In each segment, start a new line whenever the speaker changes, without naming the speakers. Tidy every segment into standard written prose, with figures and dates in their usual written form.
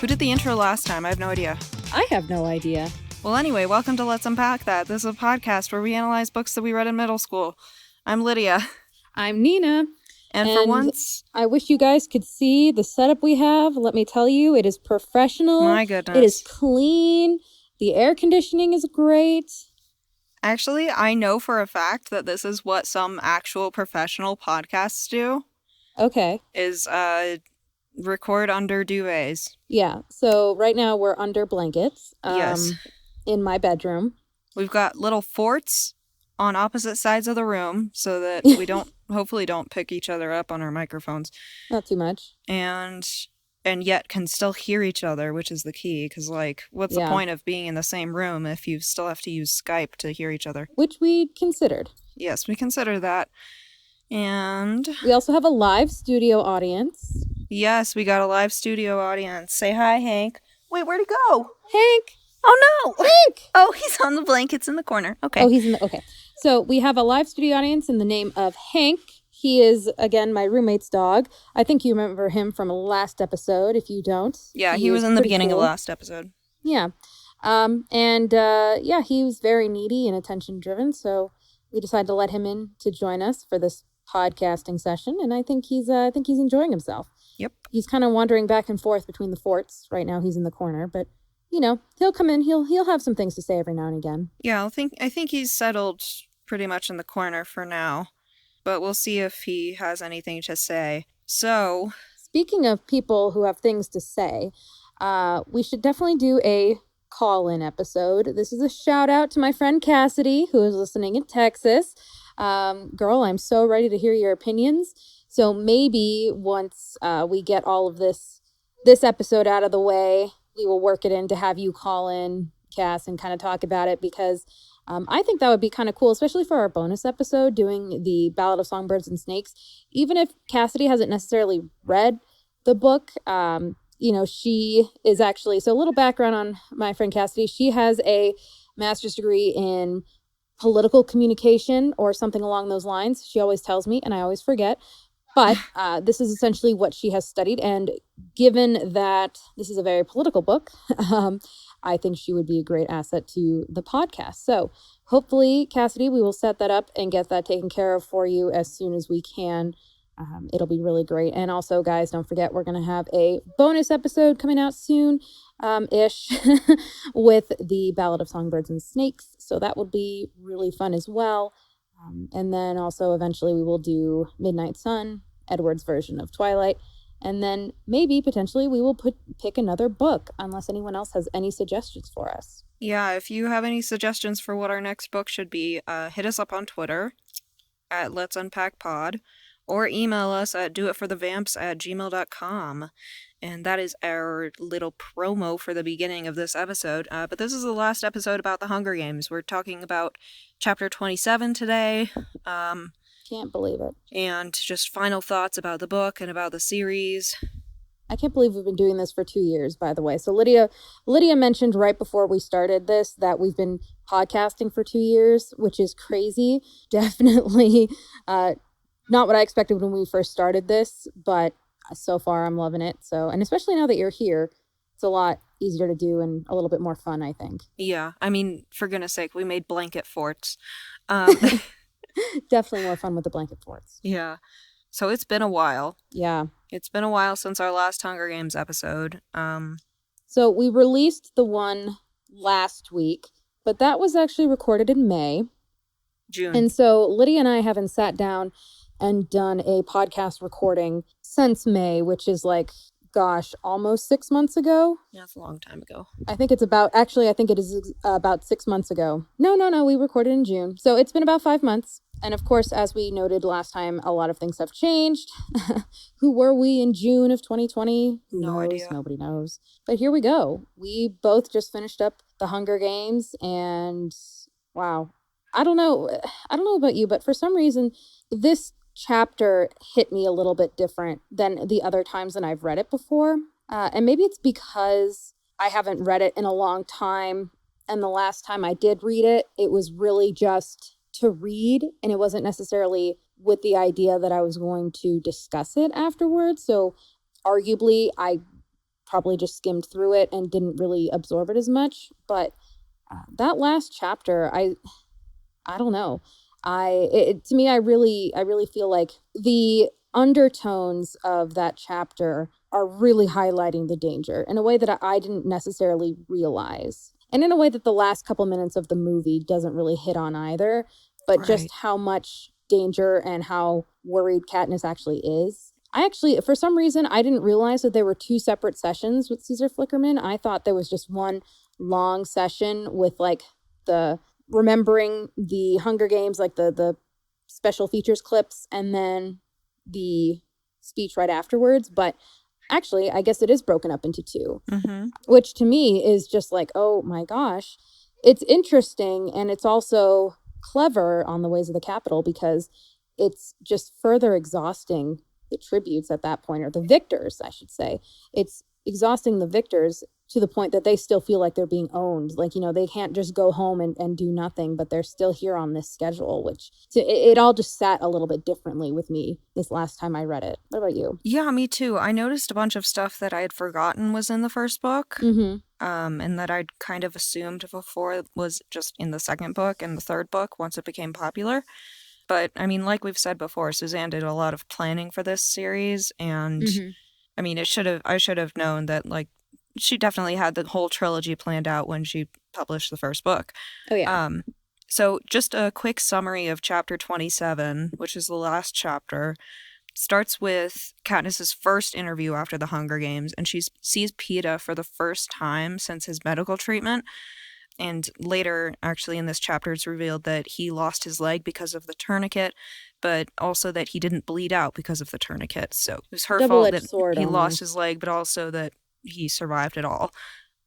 Who did the intro last time? I have no idea.
I have no idea.
Well, anyway, welcome to Let's Unpack That. This is a podcast where we analyze books that we read in middle school. I'm Lydia.
I'm Nina.
And for once...
I wish you guys could see the setup we have. Let me tell you, it is professional.
My goodness.
It is clean. The air conditioning is great.
Actually, I know for a fact that this is what some actual professional podcasts do.
Okay.
Is record under duvets.
Yeah. So right now we're under blankets.
Yes.
In my bedroom.
We've got little forts on opposite sides of the room so that we hopefully don't pick each other up on our microphones.
Not too much.
And yet can still hear each other, which is the key. Because, what's the point of being in the same room if you still have to use Skype to hear each other?
Which we considered.
Yes, we consider that. And
we also have a live studio audience.
Yes, we got a live studio audience. Say hi, Hank. Wait, where'd he go?
Hank!
Oh, no!
Hank!
Oh, he's on the blankets in the corner. Okay.
Oh, okay. So we have a live studio audience in the name of Hank. He is, again, my roommate's dog. I think you remember him from last episode. If you don't.
Yeah, he was in the beginning of last episode.
Yeah. He was very needy and attention-driven, so we decided to let him in to join us for this podcasting session, and I think he's enjoying himself.
Yep.
He's kind of wandering back and forth between the forts. Right now he's in the corner, but he'll come in. He'll have some things to say every now and again.
Yeah, I think he's settled pretty much in the corner for now, but we'll see if he has anything to say. So,
speaking of people who have things to say, we should definitely do a call-in episode. This is a shout out to my friend Cassidy, who is listening in Texas. Girl, I'm so ready to hear your opinions. So maybe once we get all of this episode out of the way, we will work it in to have you call in, Cass, and kind of talk about it, because I think that would be kind of cool, especially for our bonus episode doing the Ballad of Songbirds and Snakes. Even if Cassidy hasn't necessarily read the book, she is actually, so a little background on my friend Cassidy. She has a master's degree in political communication or something along those lines. She always tells me, and I always forget. But this is essentially what she has studied. And given that this is a very political book, I think she would be a great asset to the podcast. So hopefully, Cassidy, we will set that up and get that taken care of for you as soon as we can. It'll be really great. And also, guys, don't forget, we're going to have a bonus episode coming out soon ish with the Ballad of Songbirds and Snakes. So that would be really fun as well. And then also eventually we will do Midnight Sun, Edward's version of Twilight. And then maybe potentially we will pick another book, unless anyone else has any suggestions for us.
Yeah, if you have any suggestions for what our next book should be, hit us up on Twitter at Let's Unpack Pod, or email us at doitforthevamps@gmail.com. And that is our little promo for the beginning of this episode. But this is the last episode about the Hunger Games. We're talking about chapter 27 today.
Can't believe it.
And just final thoughts about the book and about the series.
I can't believe we've been doing this for 2 years, by the way. So Lydia mentioned right before we started this that we've been podcasting for 2 years, which is crazy. Definitely not what I expected when we first started this, but so far I'm loving it. So, and especially now that you're here, it's a lot easier to do and a little bit more fun, I think.
Yeah, I mean, for goodness sake, we made blanket forts.
Definitely more fun with the blanket forts.
Yeah. So it's been a while.
Yeah.
It's been a while since our last Hunger Games episode.
So we released the one last week, but that was actually recorded in May.
June.
And so Lydia and I haven't sat down and done a podcast recording since May, which is almost 6 months ago.
Yeah, it's a long time ago.
I think it is about 6 months ago. No, we recorded in June. So it's been about 5 months. And of course, as we noted last time, a lot of things have changed. Who were we in June of 2020? Who knows?
Idea.
Nobody knows. But here we go. We both just finished up the Hunger Games, and wow. I don't know about you, but for some reason, this chapter hit me a little bit different than the other times that I've read it before. And maybe it's because I haven't read it in a long time. And the last time I did read it, it was really just to read. And it wasn't necessarily with the idea that I was going to discuss it afterwards. So arguably, I probably just skimmed through it and didn't really absorb it as much. But that last chapter, I don't know. To me, I really feel like the undertones of that chapter are really highlighting the danger in a way that I didn't necessarily realize. And in a way that the last couple minutes of the movie doesn't really hit on either, but just how much danger and how worried Katniss actually is. For some reason, I didn't realize that there were two separate sessions with Caesar Flickerman. I thought there was just one long session with like the remembering the Hunger Games, like the special features clips, and then the speech right afterwards. But actually, I guess it is broken up into two, which to me is just like, oh my gosh, it's interesting. And it's also clever on the ways of the Capitol because it's just further exhausting the tributes at that point, or the victors, I should say. It's exhausting the victors to the point that they still feel like they're being owned. Like, they can't just go home and do nothing, but they're still here on this schedule, which it all just sat a little bit differently with me this last time I read it. What about you?
Yeah, me too. I noticed a bunch of stuff that I had forgotten was in the first book, and that I'd kind of assumed before was just in the second book and the third book once it became popular. But, I mean, like we've said before, Suzanne did a lot of planning for this series, and, I mean, I should have known that, like, she definitely had the whole trilogy planned out when she published the first book.
Oh, yeah.
So just a quick summary of chapter 27, which is the last chapter, starts with Katniss's first interview after the Hunger Games, and she sees Peeta for the first time since his medical treatment. And later, actually, in this chapter, it's revealed that he lost his leg because of the tourniquet, but also that he didn't bleed out because of the tourniquet. So it was her fault that he lost his leg, but also that he survived it all.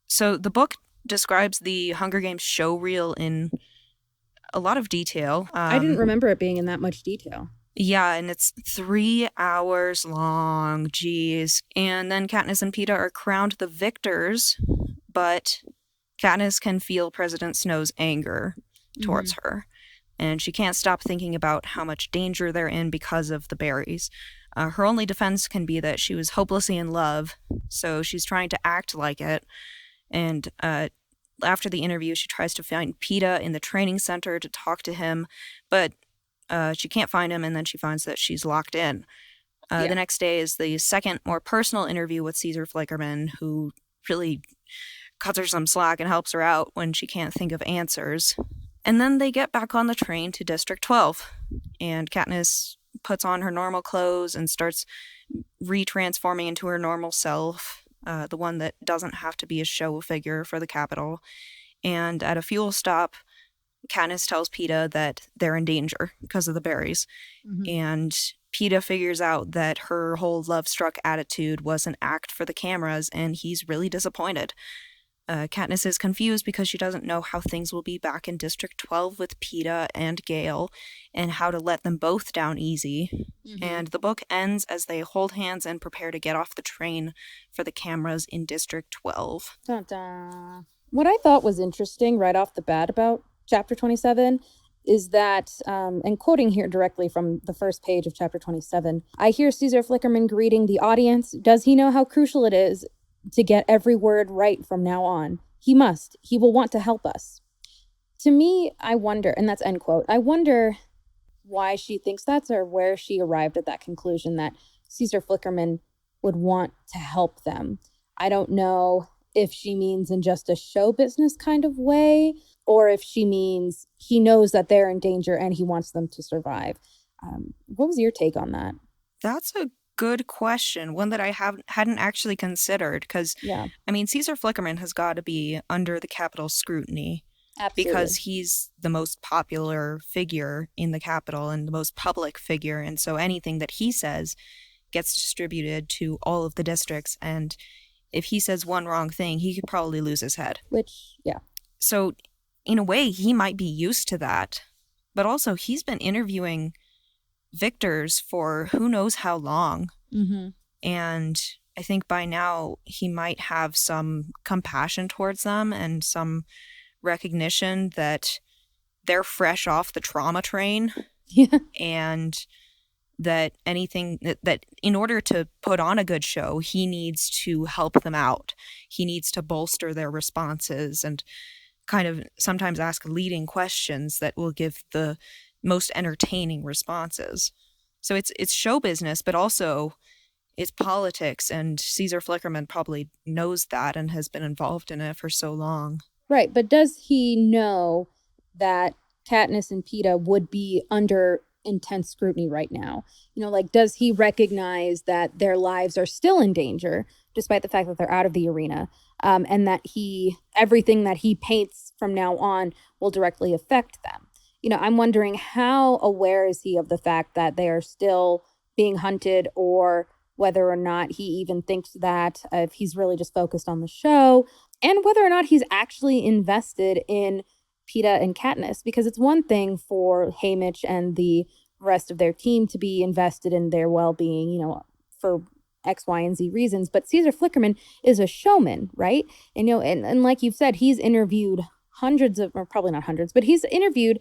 So the book describes the Hunger Games show reel in a lot of detail.
I didn't remember it being in that much detail.
Yeah, and it's 3 hours long. Jeez. And then Katniss and Peeta are crowned the victors, but Katniss can feel President Snow's anger towards her, and she can't stop thinking about how much danger they're in because of the berries. Her only defense can be that she was hopelessly in love, so she's trying to act like it. And after the interview, she tries to find Peeta in the training center to talk to him, but she can't find him, and then she finds that she's locked in. The next day is the second, more personal interview with Caesar Flickerman, who really cuts her some slack and helps her out when she can't think of answers. And then they get back on the train to District 12, and Katniss puts on her normal clothes and starts retransforming into her normal self, the one that doesn't have to be a show figure for the Capitol. And at a fuel stop, Katniss tells Peeta that they're in danger because of the berries. And Peeta figures out that her whole love-struck attitude was an act for the cameras, and he's really disappointed. Katniss is confused because she doesn't know how things will be back in District 12 with Peeta and Gale, and how to let them both down easy. And the book ends as they hold hands and prepare to get off the train for the cameras in District 12.
Dun-dun. What I thought was interesting right off the bat about Chapter 27 is that, and quoting here directly from the first page of Chapter 27, I hear Caesar Flickerman greeting the audience. Does he know how crucial it is to get every word right from now on? He must. He will want to help us. To me, I wonder, and that's end quote, I wonder why she thinks that's, or where she arrived at that conclusion that Caesar Flickerman would want to help them. I don't know if she means in just a show business kind of way, or if she means he knows that they're in danger and he wants them to survive. What was your take on that?
That's a good question, one that I hadn't actually considered, because, I mean, Caesar Flickerman has got to be under the Capitol scrutiny. Absolutely. Because he's the most popular figure in the Capitol and the most public figure, and so anything that he says gets distributed to all of the districts, and if he says one wrong thing, he could probably lose his head. So, in a way, he might be used to that, but also he's been interviewing victors for who knows how long. And I think by now he might have some compassion towards them and some recognition that they're fresh off the trauma train and that anything that in order to put on a good show, he needs to help them out. He needs to bolster their responses and kind of sometimes ask leading questions that will give the most entertaining responses. So it's show business, but also it's politics, and Caesar Flickerman probably knows that and has been involved in it for so long.
Right, but does he know that Katniss and Peeta would be under intense scrutiny right now? Like, does he recognize that their lives are still in danger, despite the fact that they're out of the arena, and that everything that he paints from now on will directly affect them? I'm wondering, how aware is he of the fact that they are still being hunted, or whether or not he even thinks that, if he's really just focused on the show, and whether or not he's actually invested in Peeta and Katniss. Because it's one thing for Haymitch and the rest of their team to be invested in their well-being, for X, Y, and Z reasons. But Caesar Flickerman is a showman, right? And, and like you've said, he's interviewed hundreds of, or probably not hundreds, but he's interviewed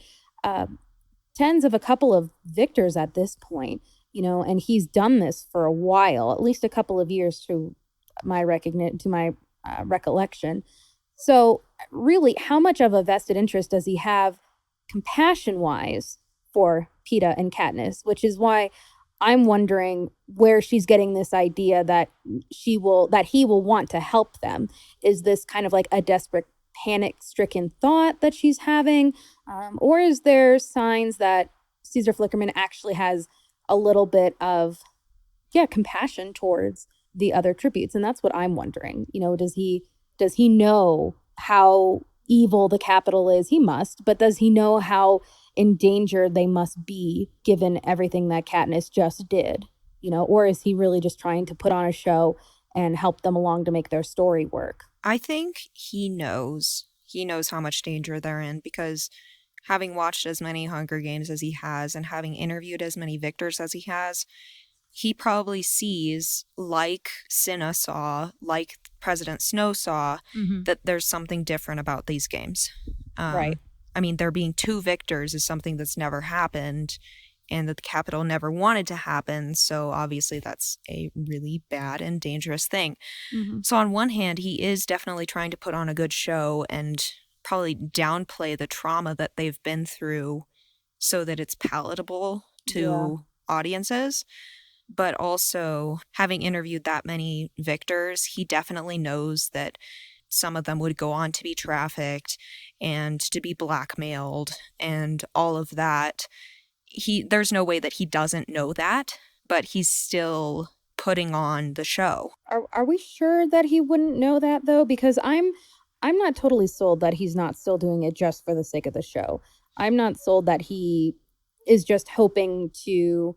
tens of a couple of victors at this point, and he's done this for a while, at least a couple of years to my recollection. So really, how much of a vested interest does he have compassion-wise for Peeta and Katniss, which is why I'm wondering where she's getting this idea that he will want to help them. Is this kind of like a desperate, panic-stricken thought that she's having? Or is there signs that Caesar Flickerman actually has a little bit of, compassion towards the other tributes? And that's what I'm wondering. Does he know how evil the Capitol is? He must, but does he know how endangered they must be given everything that Katniss just did? Or is he really just trying to put on a show and help them along to make their story work?
I think he knows. He knows how much danger they're in, because having watched as many Hunger Games as he has and having interviewed as many victors as he has, he probably sees, like Cinna saw, like President Snow saw, that there's something different about these games.
Right.
I mean, there being two victors is something that's never happened, and that the Capitol never wanted to happen, so obviously that's a really bad and dangerous thing. So on one hand, he is definitely trying to put on a good show and probably downplay the trauma that they've been through so that it's palatable to audiences. But also, having interviewed that many victors, he definitely knows that some of them would go on to be trafficked and to be blackmailed and all of that. There's no way that he doesn't know that, but he's still putting on the show.
Are we sure that he wouldn't know that, though? Because I'm not totally sold that he's not still doing it just for the sake of the show. I'm not sold that he is just hoping to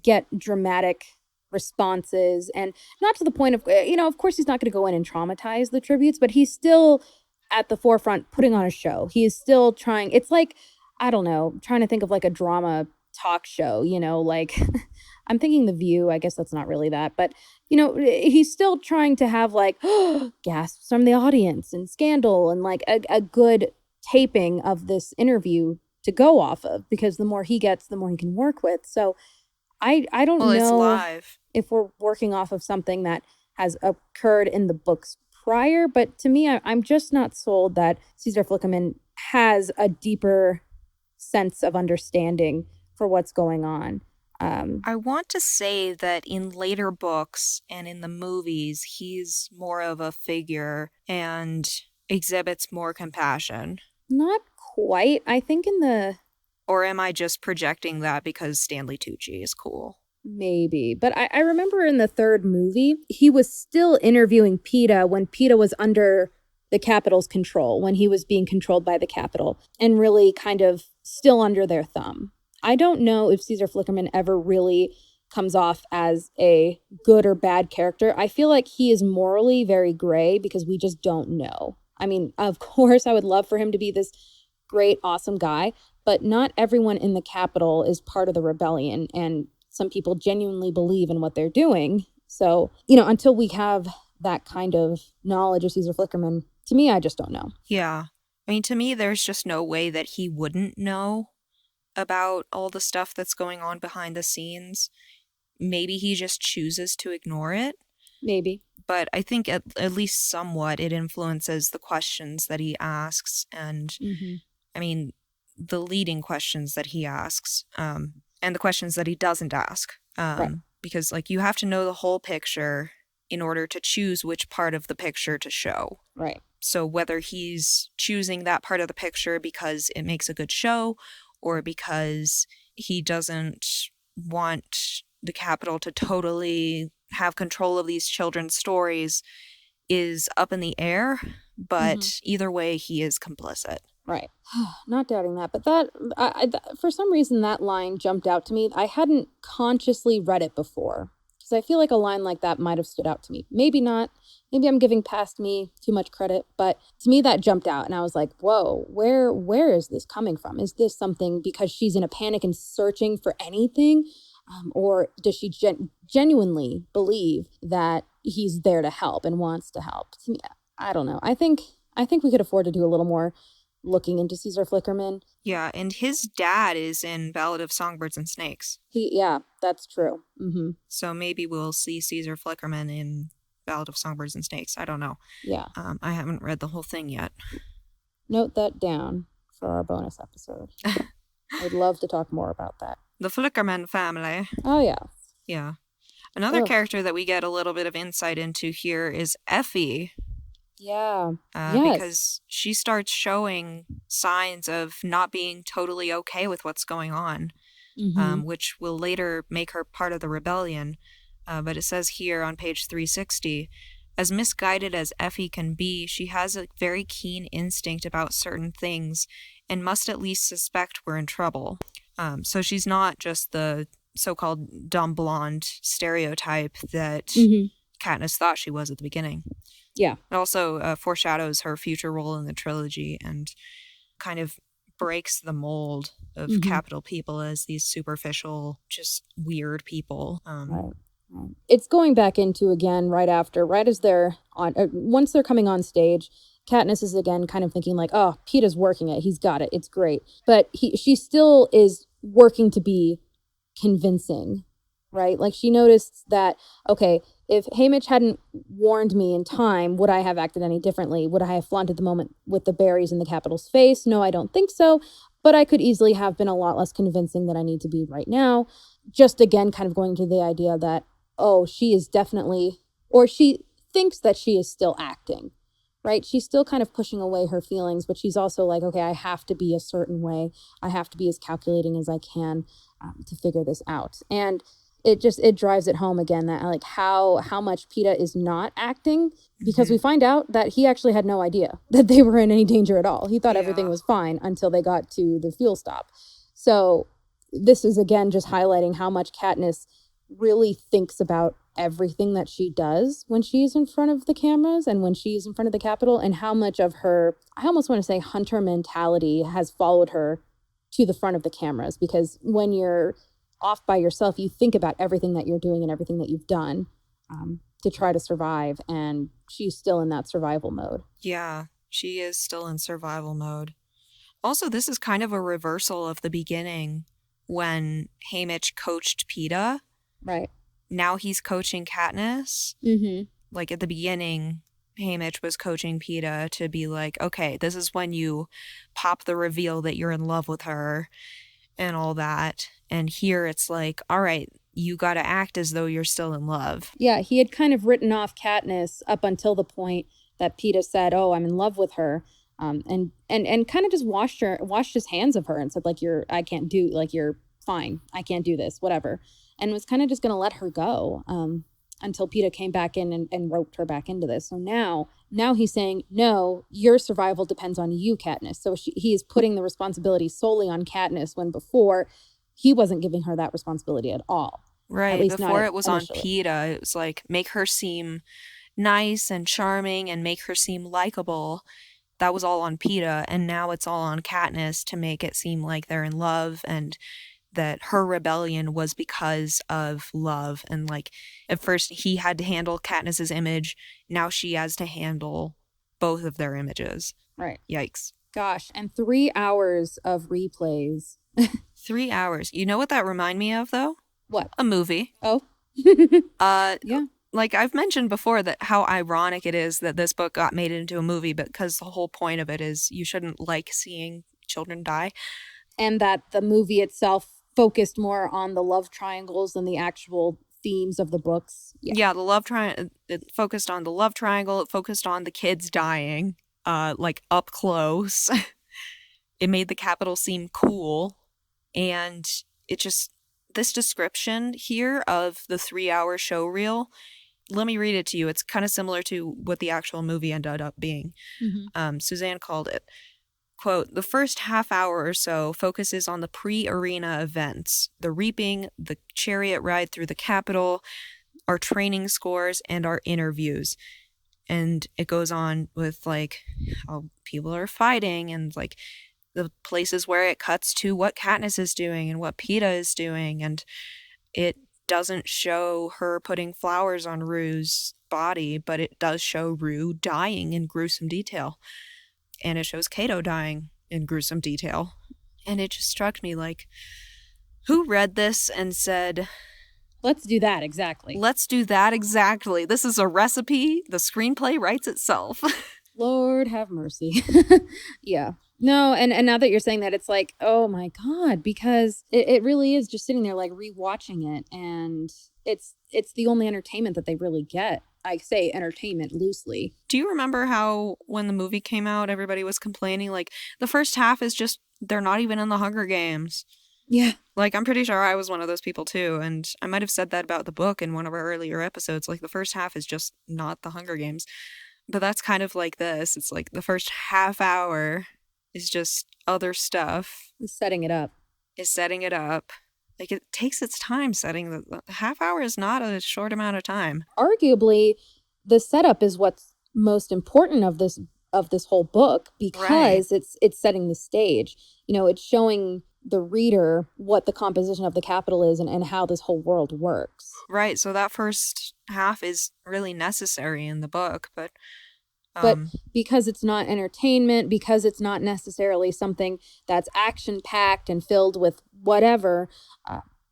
get dramatic responses, and not to the point of, of course he's not going to go in and traumatize the tributes, but he's still at the forefront putting on a show. He is still trying. It's like, I don't know, trying to think of like a drama talk show, like I'm thinking The View. I guess that's not really that, but he's still trying to have like gasps from the audience and scandal and like a good taping of this interview to go off of, because the more he gets, the more he can work with. So I don't know
it's live.
if we're working off of something that has occurred in the books prior, but to me, I'm just not sold that Caesar Flickerman has a deeper sense of understanding for what's going on.
I want to say that in later books and in the movies, he's more of a figure and exhibits more compassion.
Not quite. I think in the...
Or am I just projecting that because Stanley Tucci is cool?
Maybe. But I remember in the third movie, he was still interviewing Peeta when Peeta was under the Capitol's control, when he was being controlled by the Capitol, and really kind of still under their thumb. I don't know if Caesar Flickerman ever really comes off as a good or bad character. I feel like he is morally very gray because we just don't know. I mean, of course, I would love for him to be this great, awesome guy, but not everyone in the Capitol is part of the rebellion, and some people genuinely believe in what they're doing. So, until we have that kind of knowledge of Caesar Flickerman, to me, I just don't know.
Yeah. I mean, to me, there's just no way that he wouldn't know. about all the stuff that's going on behind the scenes. Maybe he just chooses to ignore it.
Maybe.
But I think at least somewhat it influences the questions that he asks. And I mean, the leading questions that he asks, and the questions that he doesn't ask.
Right.
Because, like, you have to know the whole picture in order to choose which part of the picture to show.
Right.
So whether he's choosing that part of the picture because it makes a good show or because he doesn't want the Capitol to totally have control of these children's stories is up in the air. But either way, he is complicit.
Right. Not doubting that. But for some reason, that line jumped out to me. I hadn't consciously read it before. Because I feel like a line like that might have stood out to me. Maybe not. Maybe I'm giving past me too much credit. But to me, that jumped out. And I was like, whoa, where is this coming from? Is this something because she's in a panic and searching for anything? Or does she genuinely believe that he's there to help and wants to help? To me, I don't know. I think we could afford to do a little more looking into Caesar Flickerman.
Yeah, and his dad is in Ballad of Songbirds and Snakes.
Yeah, that's true.
So maybe we'll see Caesar Flickerman in Ballad of Songbirds and Snakes. I don't know.
Yeah.
I haven't read the whole thing yet.
Note that down for our bonus episode. I'd love to talk more about that.
The Flickerman family.
Oh, yeah.
Yeah. Another character that we get a little bit of insight into here is Effie.
Yeah.
Because she starts showing signs of not being totally okay with what's going on, which will later make her part of the rebellion. But it says here on page 360, as misguided as Effie can be, she has a very keen instinct about certain things and must at least suspect we're in trouble. So she's not just the so-called dumb blonde stereotype that Katniss thought she was at the beginning.
Yeah.
It also foreshadows her future role in the trilogy and kind of breaks the mold of Capitol people as these superficial, just weird people.
Right. It's going back into again right as they're on, once they're coming on stage, Katniss is again kind of thinking like, oh, Peeta's working it. He's got it. It's great. But she still is working to be convincing, right? Like she noticed that, okay, if Haymitch hadn't warned me in time, would I have acted any differently? Would I have flaunted the moment with the berries in the Capitol's face? No, I don't think so. But I could easily have been a lot less convincing than I need to be right now. Just again, kind of going to the idea that, oh, she is definitely, or she thinks that she is still acting, right? She's still kind of pushing away her feelings, but she's also like, okay, I have to be a certain way. I have to be as calculating as I can to figure this out. And it drives it home again that like how much Peeta is not acting, because we find out that he actually had no idea that they were in any danger at all. He thought everything was fine until they got to the fuel stop. So this is again just highlighting how much Katniss really thinks about everything that she does when she's in front of the cameras and when she's in front of the Capitol, and how much of her, I almost want to say hunter mentality, has followed her to the front of the cameras. Because when you're off by yourself, you think about everything that you're doing and everything that you've done to try to survive, and she's still in that survival mode.
Yeah, she is still in survival mode. Also, this is kind of a reversal of the beginning when Haymitch coached Peeta.
Right.
Now he's coaching Katniss. Like at the beginning, Haymitch was coaching Peeta to be like, okay, this is when you pop the reveal that you're in love with her and all that. And here it's like, all right, you got to act as though you're still in love.
Yeah, he had kind of written off Katniss up until the point that Peeta said, oh, I'm in love with her. And kind of just washed his hands of her and said, like, you're fine. I can't do this, whatever. And was kind of just going to let her go until Peeta came back in and roped her back into this. So now he's saying, no, your survival depends on you, Katniss. So he is putting the responsibility solely on Katniss, when before he wasn't giving her that responsibility at all.
Right.
At least
before it was
initially.
on Peeta, it was like, make her seem nice and charming and make her seem likable. That was all on Peeta. And now it's all on Katniss to make it seem like they're in love and that her rebellion was because of love. And like at first he had to handle Katniss's image. Now she has to handle both of their images.
Right.
Yikes.
Gosh, and 3 hours of replays.
3 hours. You know what that remind me of, though?
What?
A movie.
Oh.
Yeah. Like I've mentioned before that how ironic it is that this book got made into a movie, because the whole point of it is you shouldn't like seeing children die.
And that the movie itself focused more on the love triangles than the actual themes of the books.
Yeah, the love triangle, it focused on the love triangle, it focused on the kids dying, like up close. It made the Capitol seem cool, and it just, this description here of the 3 hour show reel, let me read it to you. It's kind of similar to what the actual movie ended up being. Suzanne called it, quote, "The first half hour or so focuses on the pre-arena events, the reaping, the chariot ride through the Capitol, our training scores, and our interviews." And it goes on with like how people are fighting and like the places where it cuts to what Katniss is doing and what Peeta is doing. And it doesn't show her putting flowers on Rue's body, but it does show Rue dying in gruesome detail. And it shows Cato dying in gruesome detail. And it just struck me like, who read this and said,
let's do that exactly.
Let's do that exactly. This is a recipe. The screenplay writes itself.
Lord have mercy. Yeah. No, and now that you're saying that, it's like, oh my God, because it really is just sitting there like rewatching it, and it's the only entertainment that they really get. I say entertainment loosely.
Do you remember how when the movie came out, everybody was complaining like the first half is just, they're not even in the Hunger Games?
Yeah.
Like, I'm pretty sure I was one of those people too, and I might have said that about the book in one of our earlier episodes. Like, the first half is just not the Hunger Games. But that's kind of like this. It's like the first half hour is just other stuff.
Setting it up.
Like, it takes its time setting. The half hour is not a short amount of time.
Arguably, the setup is what's most important of this whole book, because
Right.
it's setting the stage. You know, it's showing the reader what the composition of the Capitol is and how this whole world works.
Right. So that first half is really necessary in the book, but
because it's not entertainment, because it's not necessarily something that's action-packed and filled with whatever,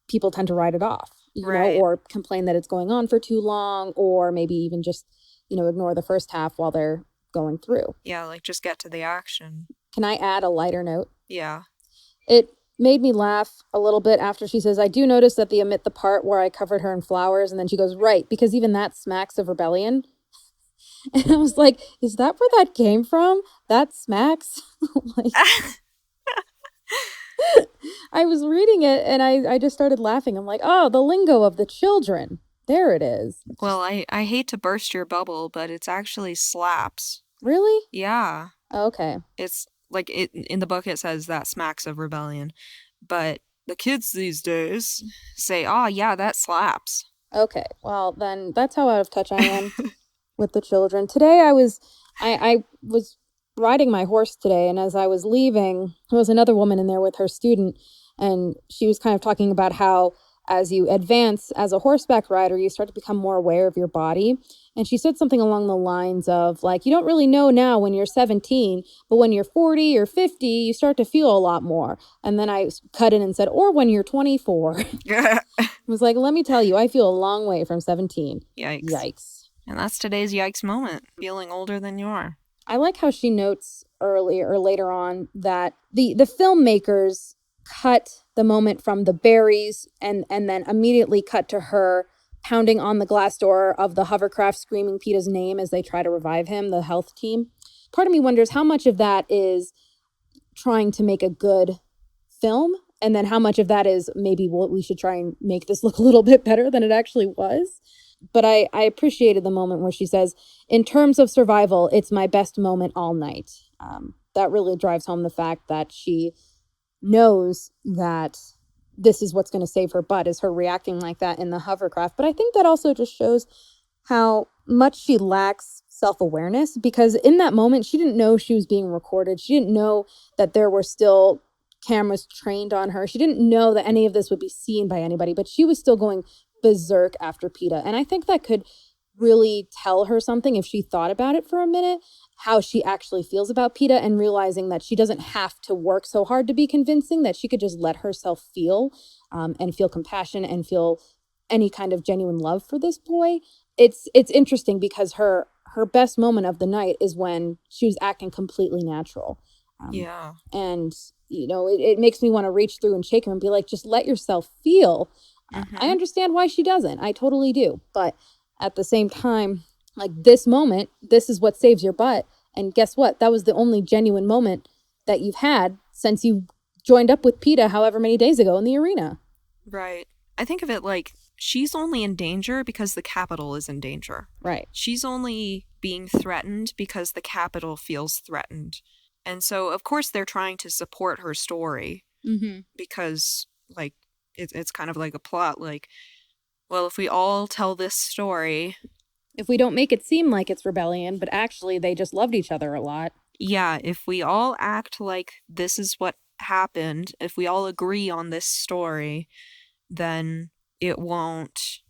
people tend to write it off, you know, or complain that it's going on for too long, or maybe even just, you know, ignore the first half while they're going through.
Yeah, like just get to the action.
Can I add a lighter note?
Yeah.
It made me laugh a little bit after she says, "I do notice that they omit the part where I covered her in flowers," and then she goes, "Right, because even that smacks of rebellion." And I was like, is that where that came from? That smacks? Like, I was reading it and I just started laughing. I'm like, oh, the lingo of the children. There it is.
Well, I hate to burst your bubble, but it's actually slaps.
Really?
Yeah.
Okay.
It's like in the book it says that smacks of rebellion, but the kids these days say, "Oh, yeah, that slaps."
Okay. Well, then that's how out of touch I am with the children. Today I was riding my horse today, and as I was leaving, there was another woman in there with her student, and she was kind of talking about how as you advance as a horseback rider, you start to become more aware of your body. And she said something along the lines of, like, you don't really know now when you're 17, but when you're 40 or 50, you start to feel a lot more. And then I cut in and said, or when you're 24. I was like, let me tell you, I feel a long way from 17. Yikes.
And that's today's yikes moment, feeling older than you are.
I like how she notes earlier or later on that the filmmakers cut the moment from the berries and then immediately cut to her pounding on the glass door of the hovercraft, screaming Peeta's name as they try to revive him, the health team. Part of me wonders how much of that is trying to make a good film, and then how much of that is maybe what we should try and make this look a little bit better than it actually was. But I appreciated the moment where she says, in terms of survival, it's my best moment all night. That really drives home the fact that she knows that this is what's going to save her butt, is her reacting like that in the hovercraft. But I think that also just shows how much she lacks self-awareness, because in that moment, she didn't know she was being recorded. She didn't know that there were still cameras trained on her. She didn't know that any of this would be seen by anybody, but she was still going berserk after Peeta. And I think that could really tell her something if she thought about it for a minute, how she actually feels about Peeta and realizing that she doesn't have to work so hard to be convincing, that she could just let herself feel and feel compassion and feel any kind of genuine love for this boy. It's interesting because her best moment of the night is when she was acting completely natural.
Yeah.
And, it makes me want to reach through and shake her and be like, just let yourself feel. I understand why she doesn't. I totally do. But at the same time, like this moment, this is what saves your butt. And guess what? That was the only genuine moment that you've had since you joined up with Peeta however many days ago in the arena.
Right. I think of it like she's only in danger because the Capitol is in danger.
Right.
She's only being threatened because the Capitol feels threatened. And so, of course, they're trying to support her story because, like, it's kind of like a plot. Like, well, if we all tell this story,
if we don't make it seem like it's rebellion, but actually they just loved each other a lot.
Yeah, if we all act like this is what happened, if we all agree on this story, then it won't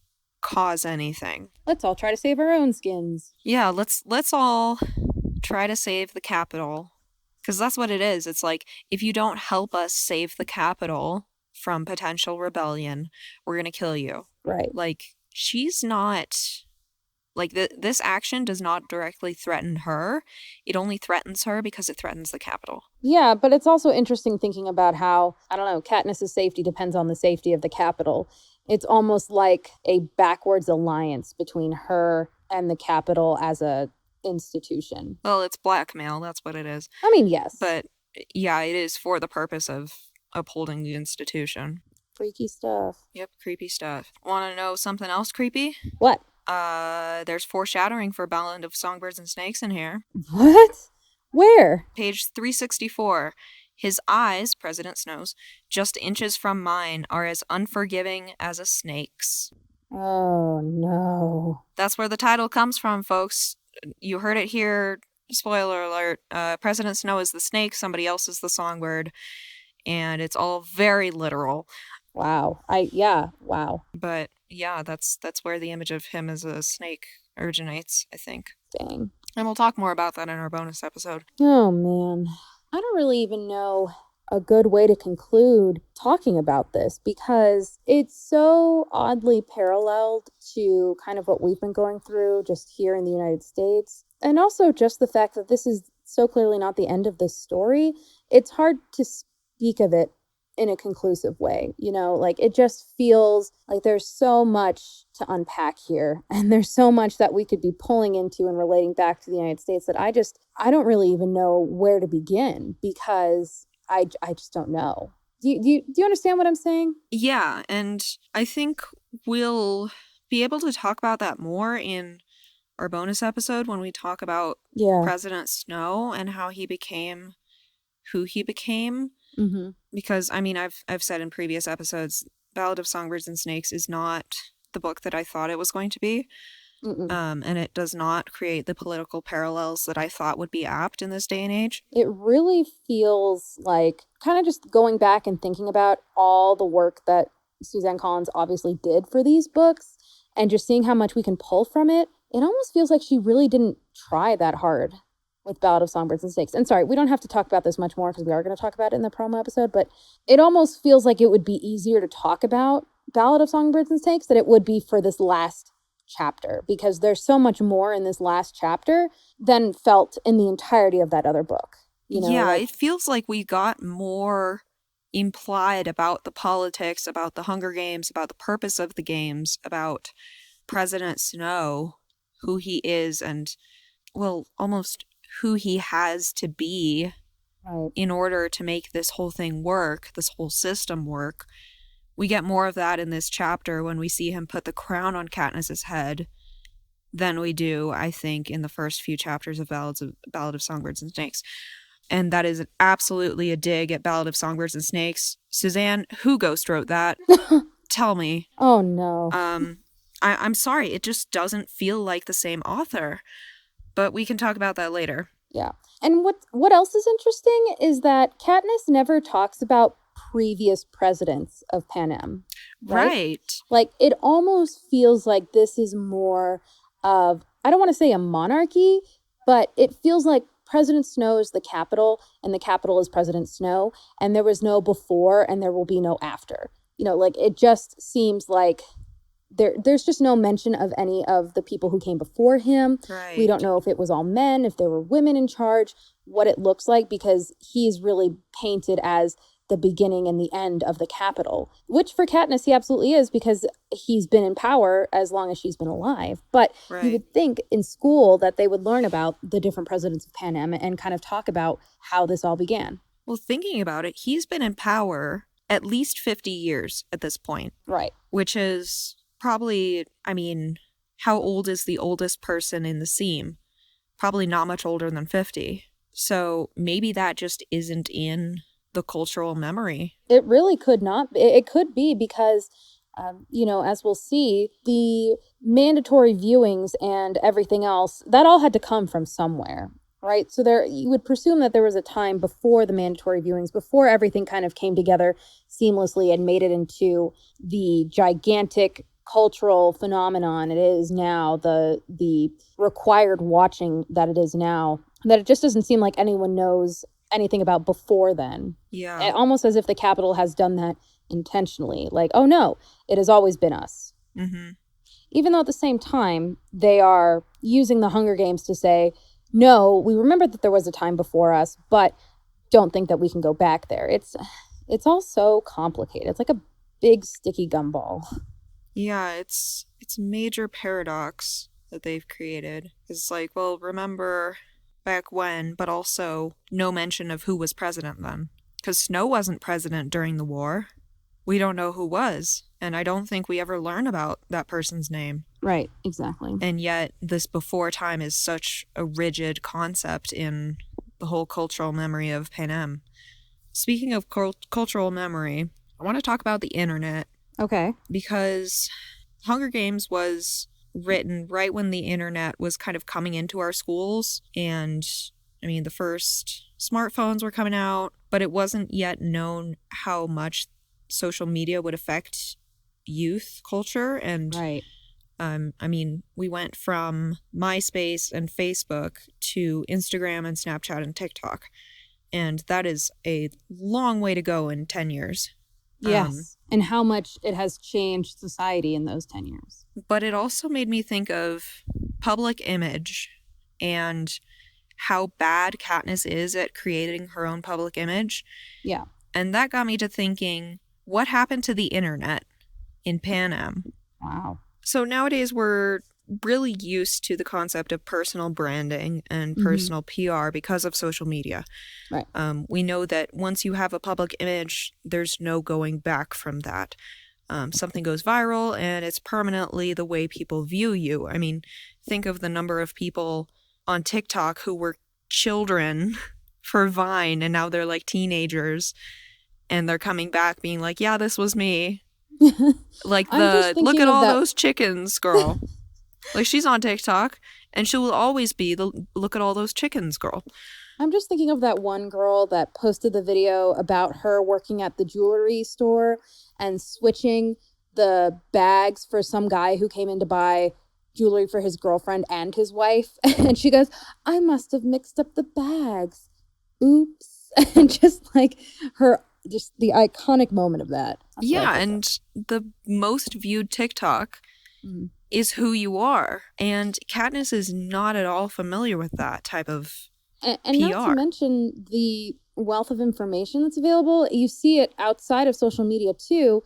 cause anything.
Let's all try to save our own skins.
Yeah, let's all try to save the Capitol. Because that's what it is. It's like, if you don't help us save the Capitol from potential rebellion, we're going to kill you.
Right.
Like, she's not... Like, this action does not directly threaten her. It only threatens her because it threatens the Capitol.
Yeah, but it's also interesting thinking about how, I don't know, Katniss's safety depends on the safety of the Capitol. It's almost like a backwards alliance between her and the Capitol as a institution.
Well, it's blackmail. That's what it is.
I mean, yes.
But, yeah, it is for the purpose of upholding the institution.
Freaky stuff.
Yep, creepy stuff. Want to know something else creepy?
What?
There's foreshadowing for Ballad of Songbirds and Snakes in here.
What? Where?
Page 364. His eyes, President Snow's, just inches from mine, are as unforgiving as a snake's.
Oh, no.
That's where the title comes from, folks. You heard it here. Spoiler alert. President Snow is the snake, somebody else is the songbird. And it's all very literal.
Wow. Wow.
But yeah, that's where the image of him as a snake originates, I think.
Dang.
And we'll talk more about that in our bonus episode.
Oh, man. I don't really even know a good way to conclude talking about this because it's so oddly paralleled to kind of what we've been going through just here in the United States. And also just the fact that this is so clearly not the end of this story. It's hard to speak of it in a conclusive way, like it just feels like there's so much to unpack here and there's so much that we could be pulling into and relating back to the United States that I don't really even know where to begin because I just don't know. Do you understand what I'm saying?
Yeah, and I think we'll be able to talk about that more in our bonus episode when we talk about President Snow and how he became who he became. Because, I mean, I've said in previous episodes, Ballad of Songbirds and Snakes is not the book that I thought it was going to be. And it does not create the political parallels that I thought would be apt in this day and age.
It really feels like kind of just going back and thinking about all the work that Suzanne Collins obviously did for these books and just seeing how much we can pull from it. It almost feels like she really didn't try that hard with Ballad of Songbirds and Snakes. And sorry, we don't have to talk about this much more because we are going to talk about it in the promo episode, but it almost feels like it would be easier to talk about Ballad of Songbirds and Snakes than it would be for this last chapter because there's so much more in this last chapter than felt in the entirety of that other book.
It feels like we got more implied about the politics, about the Hunger Games, about the purpose of the games, about President Snow, who he is, and, well, almost who he has to be in order to make this whole thing work, this whole system work. We get more of that in this chapter when we see him put the crown on Katniss's head than we do, I think, in the first few chapters of Ballad of Songbirds and Snakes. And that is absolutely a dig at Ballad of Songbirds and Snakes. Suzanne, who ghost wrote that? Tell me.
Oh, no.
I'm sorry, it just doesn't feel like the same author. But we can talk about that later.
Yeah. And what else is interesting is that Katniss never talks about previous presidents of Panem.
Right.
Like, it almost feels like this is more of, I don't want to say a monarchy, But it feels like President Snow is the capital, and the capital is President Snow, and there was no before, and there will be no after. Like it just seems like there's just no mention of any of the people who came before him.
Right.
We don't know if it was all men, if there were women in charge, what it looks like, because he's really painted as the beginning and the end of the capital, which for Katniss he absolutely is, because he's been in power as long as she's been alive. But you would think in school that they would learn about the different presidents of Panem and kind of talk about how this all began.
Well, thinking about it, he's been in power at least 50 years at this point.
Right.
Which is probably, how old is the oldest person in the seam? Probably not much older than 50. So maybe that just isn't in the cultural memory.
It really could not. It could be because, as we'll see, the mandatory viewings and everything else, that all had to come from somewhere, right? So you would presume that there was a time before the mandatory viewings, before everything kind of came together seamlessly and made it into the gigantic cultural phenomenon it is now, the required watching that it is now, that it just doesn't seem like anyone knows anything about before then.
Yeah.
Almost as if the Capitol has done that intentionally. Like, oh no, it has always been us.
Mm-hmm.
Even though at the same time, they are using the Hunger Games to say, no, we remember that there was a time before us, but don't think that we can go back there. It's all so complicated. It's like a big sticky gumball.
Yeah, it's a major paradox that they've created. It's like, well, remember back when, but also no mention of who was president then. Because Snow wasn't president during the war. We don't know who was. And I don't think we ever learn about that person's name.
Right, exactly.
And yet this before time is such a rigid concept in the whole cultural memory of Panem. Speaking of cultural memory, I want to talk about the internet.
Okay.
Because Hunger Games was written right when the internet was kind of coming into our schools. And the first smartphones were coming out, but it wasn't yet known how much social media would affect youth culture. And
right.
We went from MySpace and Facebook to Instagram and Snapchat and TikTok. And that is a long way to go in 10 years.
Yes. And how much it has changed society in those 10 years.
But it also made me think of public image and how bad Katniss is at creating her own public image.
Yeah.
And that got me to thinking, what happened to the internet in Panem?
Wow.
So nowadays we're really used to the concept of personal branding and personal PR because of social media.
Right.
We know that once you have a public image, there's no going back from that. Something goes viral and it's permanently the way people view you. Think of the number of people on TikTok who were children for Vine and now they're like teenagers and they're coming back being like, yeah, this was me. Like look at all those chickens, girl. Like she's on TikTok and she will always be the look at all those chickens, girl.
I'm just thinking of that one girl that posted the video about her working at the jewelry store and switching the bags for some guy who came in to buy jewelry for his girlfriend and his wife. And she goes, I must have mixed up the bags. Oops. And just the iconic moment of that.
Yeah, and the most viewed TikTok is who you are. And Katniss is not at all familiar with that type of
and
PR.
Not to mention the wealth of information that's available. You see it outside of social media too.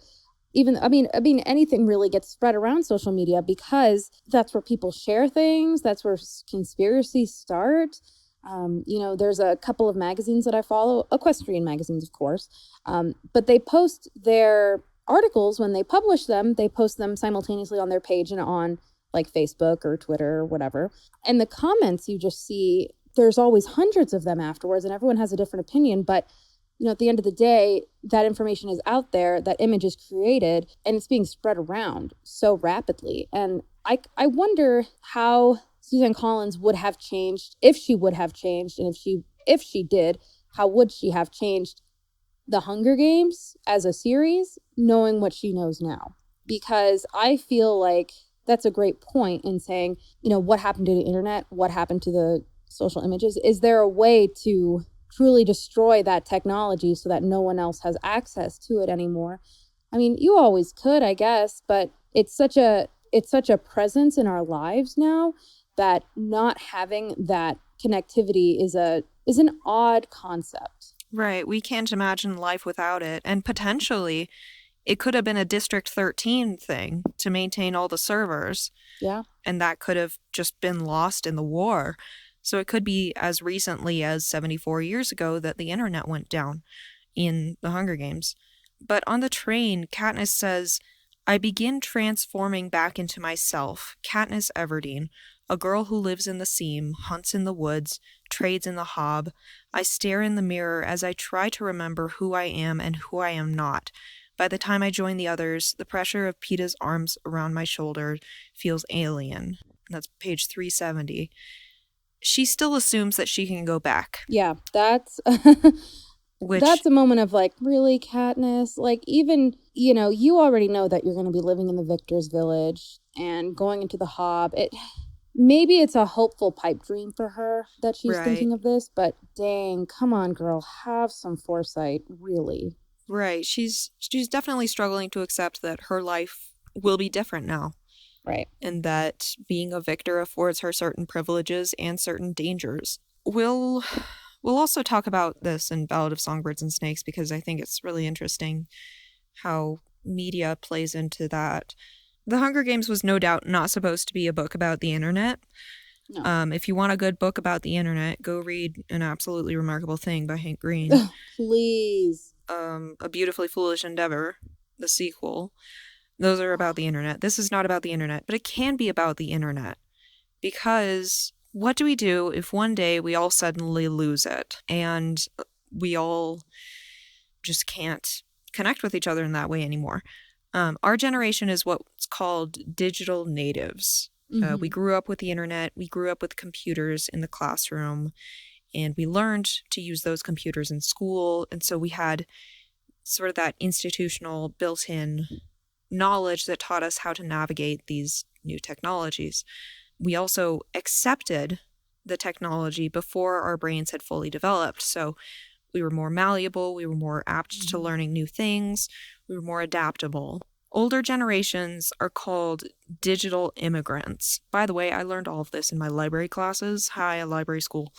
Even, anything really gets spread around social media because that's where people share things. That's where conspiracies start. There's a couple of magazines that I follow, equestrian magazines, of course. But they post their articles when they publish them. They post them simultaneously on their page and on like Facebook or Twitter or whatever. And the comments you just see, there's always hundreds of them afterwards and everyone has a different opinion. But at the end of the day, that information is out there, that image is created, and it's being spread around so rapidly. And I wonder how Suzanne Collins would have changed, if she would have changed, and if she did, how would she have changed the Hunger Games as a series, knowing what she knows now? Because I feel like that's a great point in saying, what happened to the internet, what happened to the social images. Is there a way to truly destroy that technology so that no one else has access to it anymore? I mean, you always could, I guess, but it's such a presence in our lives now that not having that connectivity is an odd concept.
Right. We can't imagine life without it. And potentially, it could have been a District 13 thing to maintain all the servers.
Yeah.
And that could have just been lost in the war. So it could be as recently as 74 years ago that the internet went down in the Hunger Games. But on the train, Katniss says, I begin transforming back into myself, Katniss Everdeen, a girl who lives in the seam, hunts in the woods, trades in the hob. I stare in the mirror as I try to remember who I am and who I am not. By the time I join the others, the pressure of Peeta's arms around my shoulder feels alien. That's page 370. She still assumes that she can go back.
Yeah, that's
Which,
that's a moment of like, really, Katniss? Like, even, you already know that you're going to be living in the Victor's Village and going into the Hob. Maybe it's a hopeful pipe dream for her that she's
right.
thinking of this, but dang, come on, girl, have some foresight, really.
Right. She's definitely struggling to accept that her life will be different now.
Right.
And that being a victor affords her certain privileges and certain dangers. We'll also talk about this in Ballad of Songbirds and Snakes because I think it's really interesting how media plays into that. The Hunger Games was no doubt not supposed to be a book about the internet.
No.
If you want a good book about the internet, go read An Absolutely Remarkable Thing by Hank Green.
Please.
A Beautifully Foolish Endeavor, the sequel. Those are about the internet. This is not about the internet, but it can be about the internet. Because what do we do if one day we all suddenly lose it and we all just can't connect with each other in that way anymore? Our generation is what's called digital natives.
Mm-hmm.
We grew up with the internet. We grew up with computers in the classroom. And we learned to use those computers in school. And so we had sort of that institutional built-in knowledge that taught us how to navigate these new technologies. We also accepted the technology before our brains had fully developed. So we were more malleable. We were more apt to learning new things. We were more adaptable. Older generations are called digital immigrants. By the way, I learned all of this in my library classes. Hi, a library school.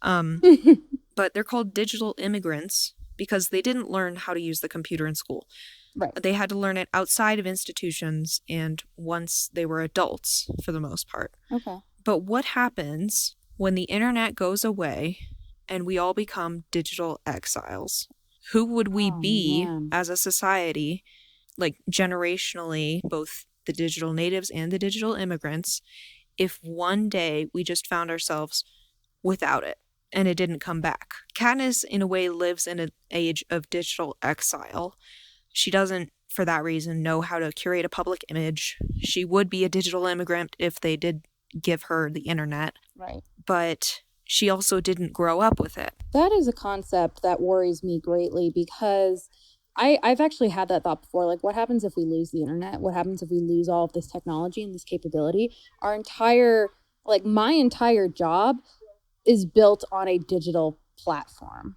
But they're called digital immigrants because they didn't learn how to use the computer in school.
Right.
They had to learn it outside of institutions and once they were adults, for the most part.
Okay.
But what happens when the internet goes away and we all become digital exiles? Who would we be as a society, like generationally, both the digital natives and the digital immigrants, if one day we just found ourselves without it and it didn't come back? Katniss, in a way, lives in an age of digital exile. She doesn't, for that reason, know how to curate a public image. She would be a digital immigrant if they did give her the internet.
Right.
But she also didn't grow up with it.
That is a concept that worries me greatly because I've actually had that thought before. Like, what happens if we lose the internet? What happens if we lose all of this technology and this capability? My entire job is built on a digital platform.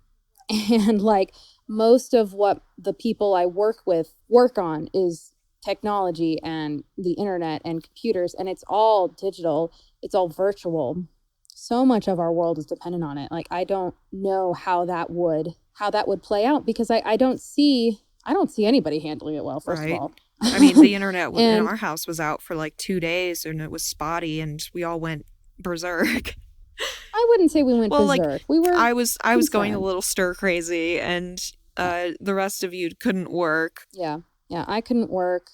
And like most of what the people I work on is technology and the internet and computers, and it's all digital, it's all virtual. So much of our world is dependent on it. Like, I don't know how that would play out because I don't see anybody handling it well, first of all.
I mean, the internet in our house was out for like 2 days and it was spotty and we all went berserk.
I wouldn't say we went berserk.
I was going a little stir crazy and the rest of you couldn't work.
Yeah, I couldn't work.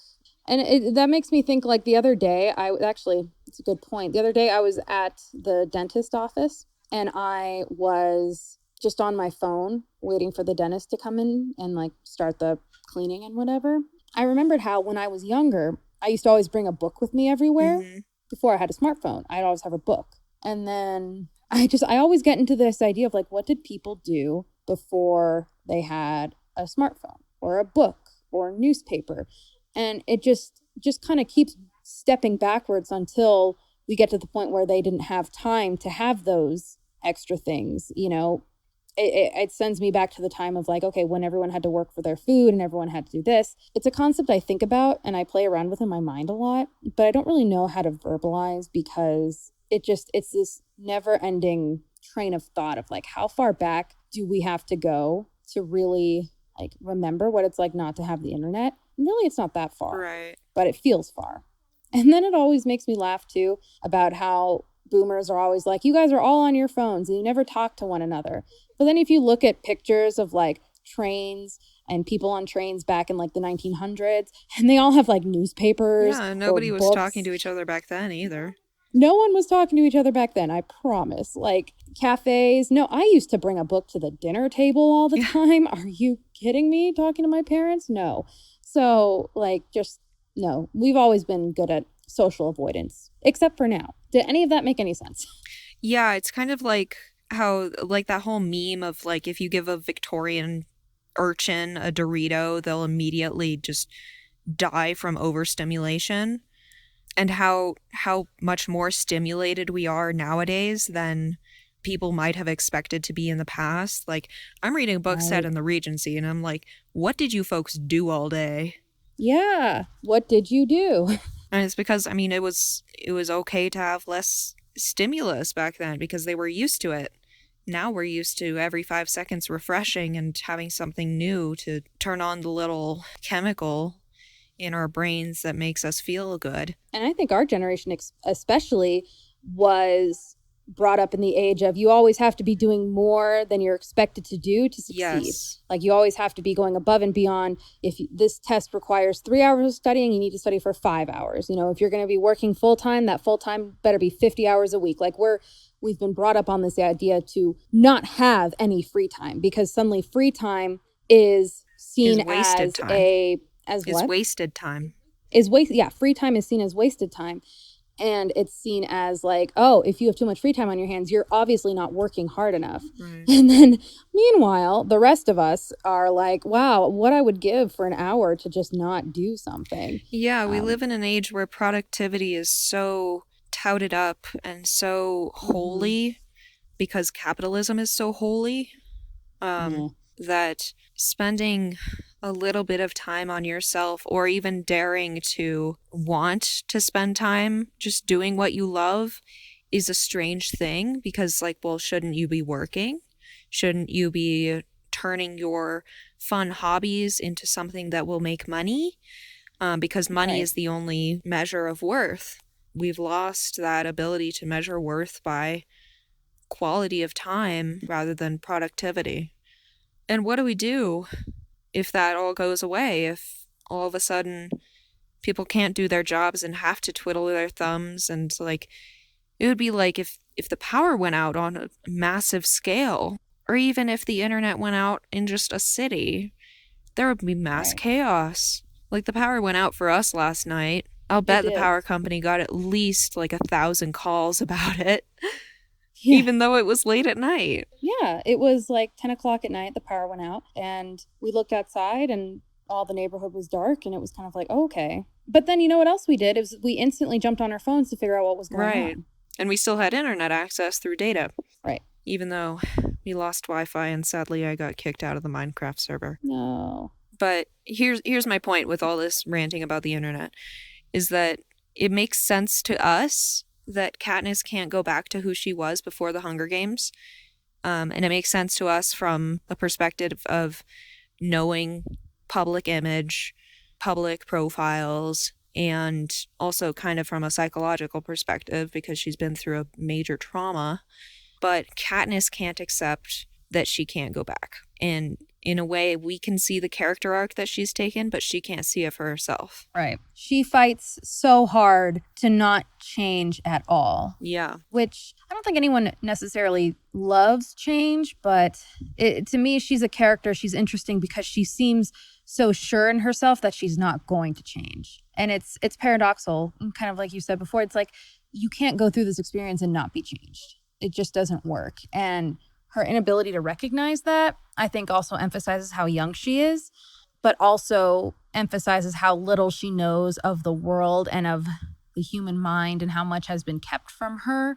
And that makes me think, like, the other day, it's a good point. The other day I was at the dentist office and I was just on my phone waiting for the dentist to come in and like start the cleaning and whatever. I remembered how when I was younger, I used to always bring a book with me everywhere. Mm-hmm. Before I had a smartphone, I'd always have a book. And then I always get into this idea of like, what did people do before they had a smartphone or a book or a newspaper? And it just kind of keeps stepping backwards until we get to the point where they didn't have time to have those extra things, you know. It sends me back to the time of like, okay, when everyone had to work for their food and everyone had to do this. It's a concept I think about and I play around with in my mind a lot, but I don't really know how to verbalize because it's this never ending train of thought of like, how far back do we have to go to really like remember what it's like not to have the internet? And really, it's not that far,
Right.
but it feels far. And then it always makes me laugh too about how boomers are always like, you guys are all on your phones and you never talk to one another. But then if you look at pictures of like trains and people on trains back in like the 1900s, and they all have like newspapers
Yeah,
or
nobody was talking
books.
to each other back then either.
No one was talking to each other back then, I promise. Like cafes. No, I used to bring a book to the dinner table all the time. Are you kidding me? Talking to my parents? No. So, like, just no. We've always been good at social avoidance, except for now. Did any of that make any sense?
Yeah, it's kind of like how, like that whole meme of like if you give a Victorian urchin a Dorito, they'll immediately just die from overstimulation. And how much more stimulated we are nowadays than people might have expected to be in the past. Like, I'm reading a book set
Right.
in the Regency, and I'm like, what did you folks do all day?
Yeah. What did you do?
And it's because, I mean, it was okay to have less stimulus back then because they were used to it. Now we're used to every 5 seconds refreshing and having something new to turn on the little chemical in our brains that makes us feel good.
And I think our generation especially was brought up in the age of you always have to be doing more than you're expected to do to succeed.
Yes.
Like you always have to be going above and beyond. If this test requires 3 hours of studying, you need to study for 5 hours. You know, if you're going to be working full time, that full time better be 50 hours a week. Like we've been brought up on this idea to not have any free time because suddenly free time is seen
Is wasted
as
time.
what?
Wasted time.
Free time is seen as wasted time, and it's seen as like, oh, if you have too much free time on your hands, you're obviously not working hard enough.
Right.
And then meanwhile the rest of us are like, wow, what I would give for an hour to just not do something.
Yeah, we live in an age where productivity is so touted up and so holy because capitalism is so holy,
Yeah.
that spending a little bit of time on yourself or even daring to want to spend time just doing what you love is a strange thing because, like, well, shouldn't you be working? Shouldn't you be turning your fun hobbies into something that will make money? Because money
Right.
is the only measure of worth. We've lost that ability to measure worth by quality of time rather than productivity. And what do we do if that all goes away? If all of a sudden people can't do their jobs and have to twiddle their thumbs, and like it would be like if the power went out on a massive scale, or even if the internet went out in just a city, there would be mass
Right.
chaos. Like the power went out for us last night. I'll bet the
did.
power company got at least like 1,000 calls about it,
Yeah.
even though it was late at night.
Yeah, it was like 10 o'clock at night, the power went out, and we looked outside and all the neighborhood was dark, and it was kind of like, oh, okay. But then you know what else we did? It was we instantly jumped on our phones to figure out what was going
Right.
on.
And we still had internet access through data.
Right.
Even though we lost Wi-Fi and sadly I got kicked out of the Minecraft server.
No.
But here's my point with all this ranting about the internet is that it makes sense to us that Katniss can't go back to who she was before the Hunger Games. And it makes sense to us from a perspective of knowing public image, public profiles, and also kind of from a psychological perspective because she's been through a major trauma. But Katniss can't accept that she can't go back. And in a way, we can see the character arc that she's taken, but she can't see it for herself.
Right. She fights so hard to not change at all.
Yeah.
Which I don't think anyone necessarily loves change, but to me, she's a character. She's interesting because she seems so sure in herself that she's not going to change. And it's paradoxical, kind of like you said before. It's like you can't go through this experience and not be changed. It just doesn't work. And her inability to recognize that, I think, also emphasizes how young she is, but also emphasizes how little she knows of the world and of the human mind and how much has been kept from her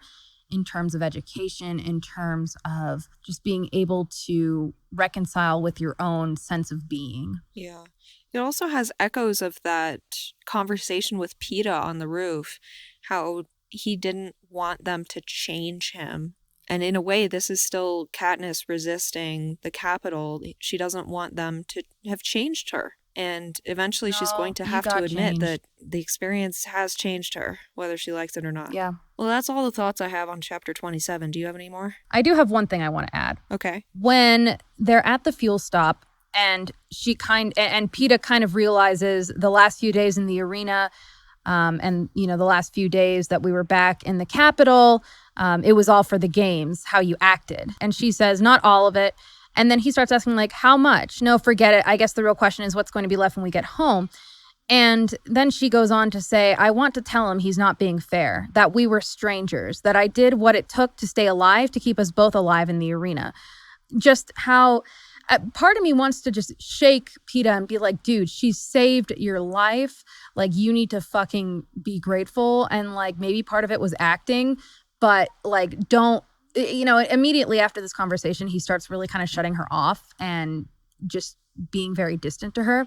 in terms of education, in terms of just being able to reconcile with your own sense of being.
Yeah. It also has echoes of that conversation with Peeta on the roof, how he didn't want them to change him. And in a way, this is still Katniss resisting the Capitol. She doesn't want them to have changed her. And eventually she's going to have to admit that the experience has changed her, whether she likes it or not.
Yeah.
Well, that's all the thoughts I have on chapter 27. Do you have any more?
I do have one thing I want to add.
Okay.
When they're at the fuel stop and Peeta kind of realizes the last few days in the arena, and, you know, the last few days that we were back in the Capitol, it was all for the games, how you acted. And she says, not all of it. And then he starts asking, like, how much? No, forget it. I guess the real question is what's going to be left when we get home. And then she goes on to say, I want to tell him he's not being fair, that we were strangers, that I did what it took to stay alive, to keep us both alive in the arena. Just how part of me wants to just shake Peeta and be like, dude, she saved your life. Like, you need to fucking be grateful. And like, maybe part of it was acting, but like, don't, you know, immediately after this conversation, he starts really kind of shutting her off and just being very distant to her.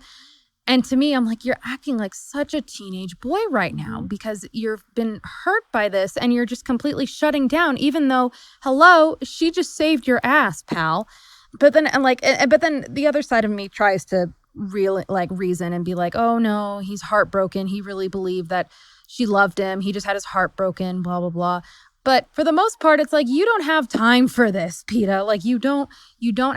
And to me, I'm like, you're acting like such a teenage boy right now because you've been hurt by this and you're just completely shutting down, even though, hello, she just saved your ass, pal. But then the other side of me tries to reason and be like, oh no, he's heartbroken. He really believed that she loved him. He just had his heart broken, blah, blah, blah. But for the most part, it's like, you don't have time for this, Peeta. Like, you don't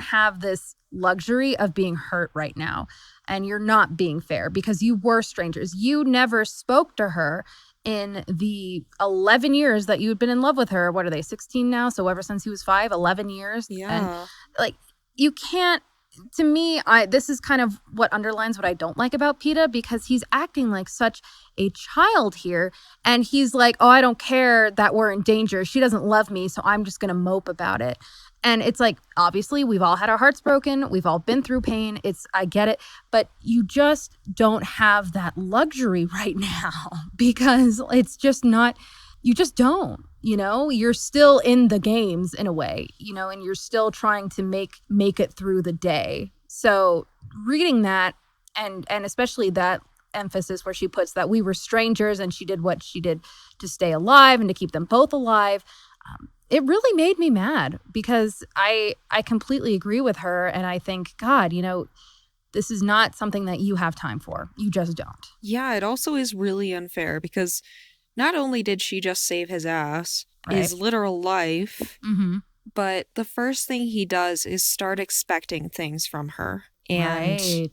have this luxury of being hurt right now. And you're not being fair because you were strangers. You never spoke to her in the 11 years that you had been in love with her. What are they, 16 now? So ever since he was 5, 11 years.
Yeah.
And like, you can't, to me, this is kind of what underlines what I don't like about Peeta, because he's acting like such a child here. And he's like, oh, I don't care that we're in danger. She doesn't love me, so I'm just going to mope about it. And it's like, obviously, we've all had our hearts broken. We've all been through pain. I get it. But you just don't have that luxury right now because it's just not, you just don't, you know, you're still in the games in a way, you know, and you're still trying to make it through the day. So reading that and especially that emphasis where she puts that we were strangers and she did what she did to stay alive and to keep them both alive, it really made me mad because I completely agree with her. And I think, God, you know, this is not something that you have time for. You just don't.
Yeah, it also is really unfair because not only did she just save his ass, his literal life, but the first thing he does is start expecting things from her and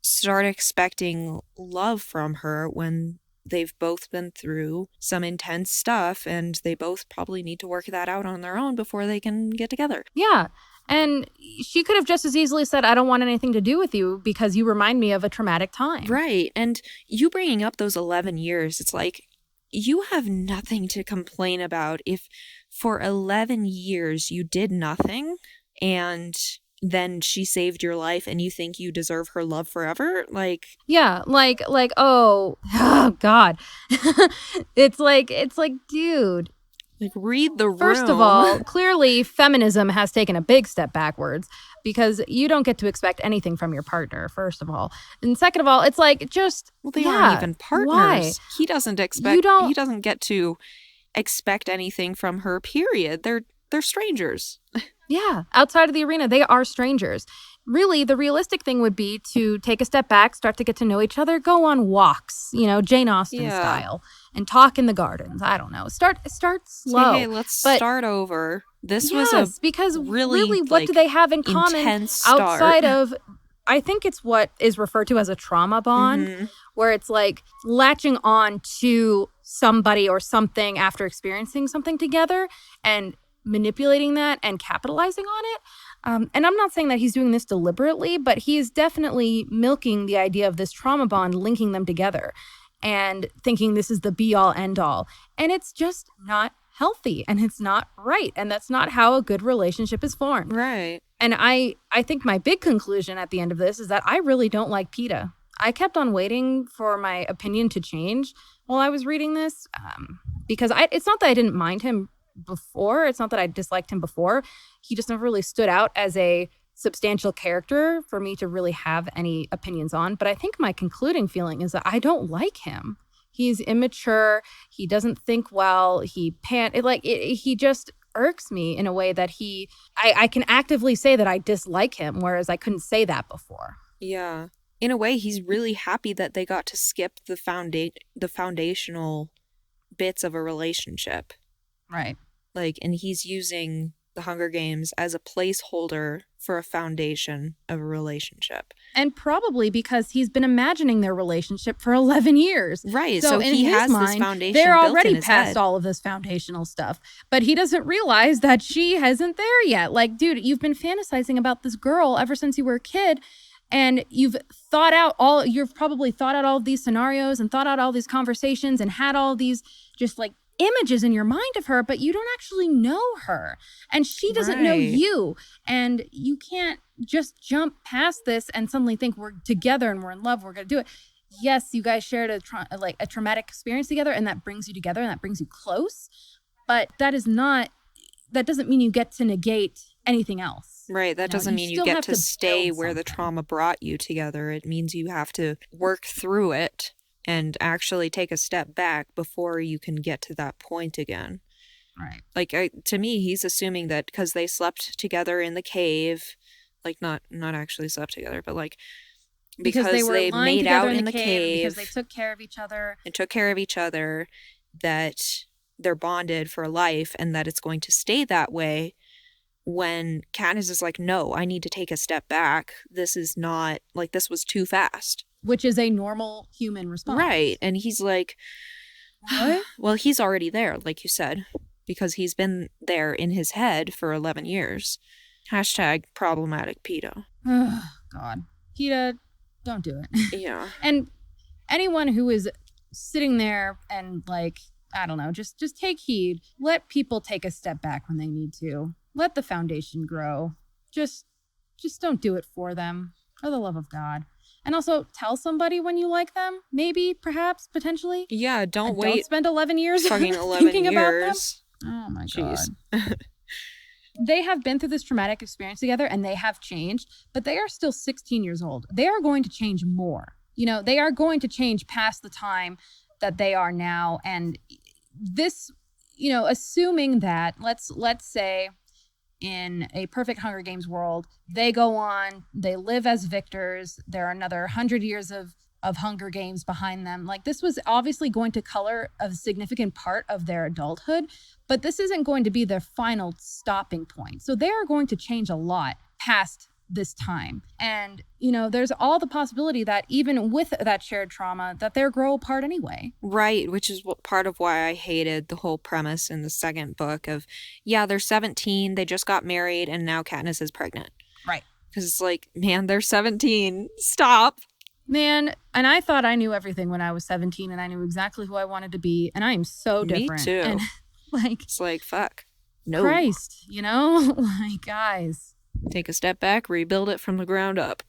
start expecting love from her when they've both been through some intense stuff and they both probably need to work that out on their own before they can get together.
Yeah. And she could have just as easily said, I don't want anything to do with you because you remind me of a traumatic time.
Right. And you bringing up those 11 years, it's like, you have nothing to complain about if for 11 years you did nothing and then she saved your life and you think you deserve her love forever. Like,
yeah, like oh God. it's like dude,
like, read the room.
First of all, clearly feminism has taken a big step backwards because you don't get to expect anything from your partner, first of all. And second of all, it's like, just,
well, they aren't even partners.
Why?
He doesn't get to expect anything from her, period. They're strangers.
Yeah, outside of the arena, they are strangers. Really, the realistic thing would be to take a step back, start to get to know each other, go on walks, you know, Jane Austen style, and talk in the gardens. I don't know. Start slow.
Hey, let's start over. This was
because
really
what do they have in common outside of, I think it's what is referred to as a trauma bond, where it's like latching on to somebody or something after experiencing something together and manipulating that and capitalizing on it. And I'm not saying that he's doing this deliberately, but he is definitely milking the idea of this trauma bond, linking them together and thinking this is the be all end all. And it's just not healthy and it's not right. And that's not how a good relationship is formed.
Right.
And I think my big conclusion at the end of this is that I really don't like Peeta. I kept on waiting for my opinion to change while I was reading this because it's not that I didn't mind him before. It's not that I disliked him before. He just never really stood out as a substantial character for me to really have any opinions on. But I think my concluding feeling is that I don't like him. He's immature. He doesn't think well. He just irks me in a way that I can actively say that I dislike him, whereas I couldn't say that before.
Yeah. In a way, he's really happy that they got to skip the foundational bits of a relationship.
Right.
Like, and he's using the Hunger Games as a placeholder for a foundation of a relationship.
And probably because he's been imagining their relationship for 11 years.
Right.
So
he
in
has
his mind,
this foundation
they're
built
already
in his
past
head.
all of this foundational stuff. But he doesn't realize that she hasn't there yet. Like, dude, you've been fantasizing about this girl ever since you were a kid. And you've probably thought out all of these scenarios and thought out all these conversations and had all these just like images in your mind of her, but you don't actually know her. And she doesn't know you. And you can't just jump past this and suddenly think we're together and we're in love, we're going to do it. Yes, you guys shared a traumatic experience together, and that brings you together and that brings you close. But that doesn't mean you get to negate anything else.
Right. That doesn't mean you get to stay where the trauma brought you together. It means you have to work through it and actually take a step back before you can get to that point again.
Right.
Like, to me, he's assuming that because they slept together in the cave, like not actually slept together, but like because they made out in the cave,
because they took care of each other,
that they're bonded for life and that it's going to stay that way. When Katniss is like, no, I need to take a step back. This is not, like, this was too fast.
Which is a normal human response.
Right. And he's like,
what?
Well, he's already there, like you said, because he's been there in his head for 11 years. # problematic Peeta.
Oh, God. Peeta, don't do it.
Yeah.
And anyone who is sitting there and like, I don't know, just take heed. Let people take a step back when they need to. Let the foundation grow. Just don't do it for them, for the love of God. And also tell somebody when you like them, maybe, perhaps, potentially.
Yeah, don't wait.
Don't spend 11 years
fucking 11
thinking
years.
about them. Oh my
Jeez.
God. They have been through this traumatic experience together and they have changed, but they are still 16 years old. They are going to change more. They are going to change past the time that they are now. And this, assuming that, let's say, in a perfect Hunger Games world, they go on, they live as victors. There are another 100 years of Hunger Games behind them. Like, this was obviously going to color a significant part of their adulthood, but this isn't going to be their final stopping point. So they are going to change a lot past this time. And, there's all the possibility that even with that shared trauma, that they'll grow apart anyway.
Right, which is part of why I hated the whole premise in the second book of, yeah, they're 17, they just got married, and now Katniss is pregnant.
Right.
Because it's like, man, they're 17. Stop.
Man, and I thought I knew everything when I was 17, and I knew exactly who I wanted to be, and I am so different.
Me too.
And,
it's like, fuck. No.
Christ, like, guys.
Take a step back, rebuild it from the ground up.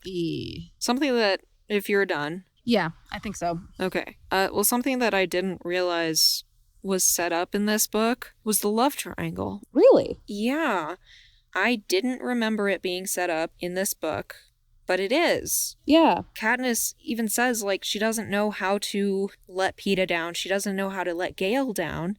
Something that, if you're done.
Yeah, I think so.
Okay. Well, something that I didn't realize was set up in this book was the love triangle.
Really?
Yeah. I didn't remember it being set up in this book, but it is.
Yeah.
Katniss even says, like, she doesn't know how to let Peeta down. She doesn't know how to let Gale down.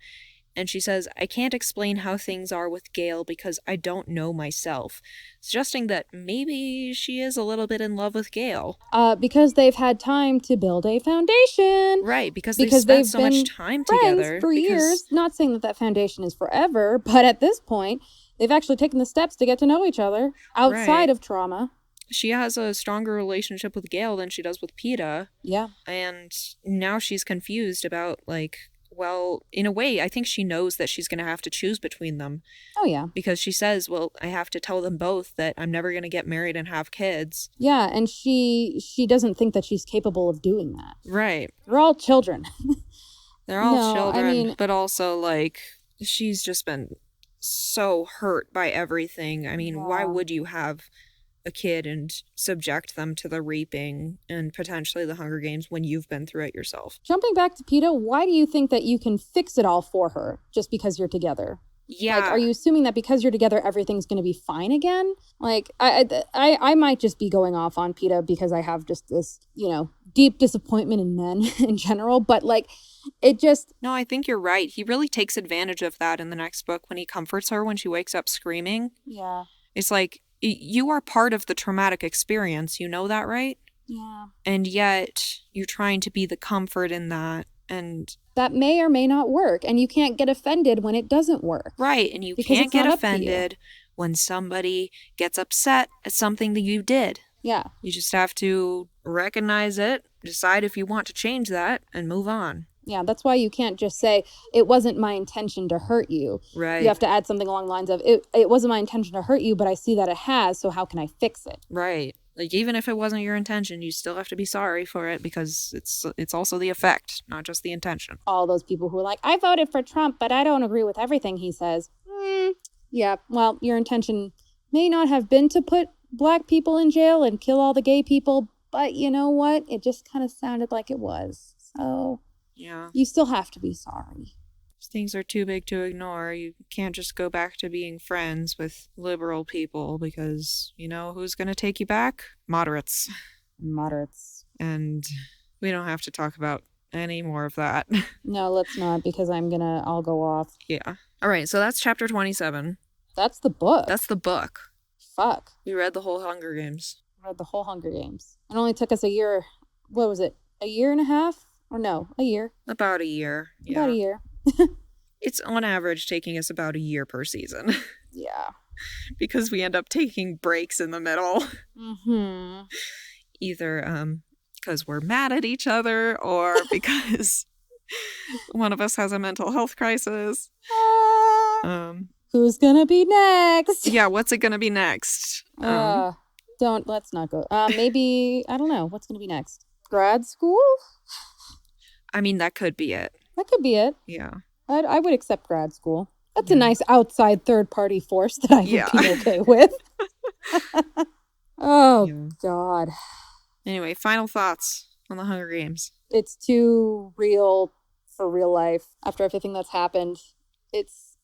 And she says, I can't explain how things are with Gale because I don't know myself. Suggesting that maybe she is a little bit in love with Gale.
Because they've had time to build a foundation.
Right, because they've spent so much time together.
For years. Not saying that foundation is forever, but at this point, they've actually taken the steps to get to know each other outside of trauma.
She has a stronger relationship with Gale than she does with Peeta.
Yeah.
And now she's confused about, like, well, in a way, I think she knows that she's going to have to choose between them.
Oh, yeah.
Because she says, well, I have to tell them both that I'm never going to get married and have kids.
Yeah, and she doesn't think that she's capable of doing that.
Right.
They're all children.
They're all children, but also, like, she's just been so hurt by everything. I mean, why would you have a kid and subject them to the reaping and potentially the Hunger Games when you've been through it yourself?
Jumping back to Peeta, why do you think that you can fix it all for her just because you're together?
Yeah.
Like, are you assuming that because you're together, everything's going to be fine again? Like, I might just be going off on Peeta because I have just this, deep disappointment in men in general. But, like, it just...
No, I think you're right. He really takes advantage of that in the next book when he comforts her when she wakes up screaming.
Yeah.
It's like, you are part of the traumatic experience. You know that, right?
Yeah.
And yet, you're trying to be the comfort in that. And
that may or may not work. And you can't get offended when it doesn't work.
Right. And you can't get offended when somebody gets upset at something that you did.
Yeah.
You just have to recognize it, decide if you want to change that, and move on.
Yeah, that's why you can't just say, it wasn't my intention to hurt you.
Right.
You have to add something along the lines of, it wasn't my intention to hurt you, but I see that it has, so how can I fix it?
Right. Like, even if it wasn't your intention, you still have to be sorry for it because it's also the effect, not just the intention.
All those people who are like, I voted for Trump, but I don't agree with everything he says. Yeah, well, your intention may not have been to put black people in jail and kill all the gay people, but you know what? It just kind of sounded like it was. So,
yeah,
you still have to be sorry.
Things are too big to ignore. You can't just go back to being friends with liberal people because, who's going to take you back? Moderates. And we don't have to talk about any more of that.
No, let's not, because I'll go off.
Yeah. All right, so that's chapter 27.
That's the book. Fuck.
We read the whole Hunger Games.
It only took us a year. What was it? A year and a half? Or no, a year.
About a year. Yeah.
About a year.
It's on average taking us about a year per season.
Yeah.
Because we end up taking breaks in the middle.
Mm-hmm.
Either because we're mad at each other or because one of us has a mental health crisis.
Who's gonna be next?
Yeah, what's it gonna be next?
Let's not go. Maybe, I don't know. What's gonna be next? Grad school?
I mean, that could be it.
That could be it.
Yeah.
I would accept grad school. That's a nice outside third-party force that I would be okay with. God.
Anyway, final thoughts on the Hunger Games.
It's too real for real life. After everything that's happened, it's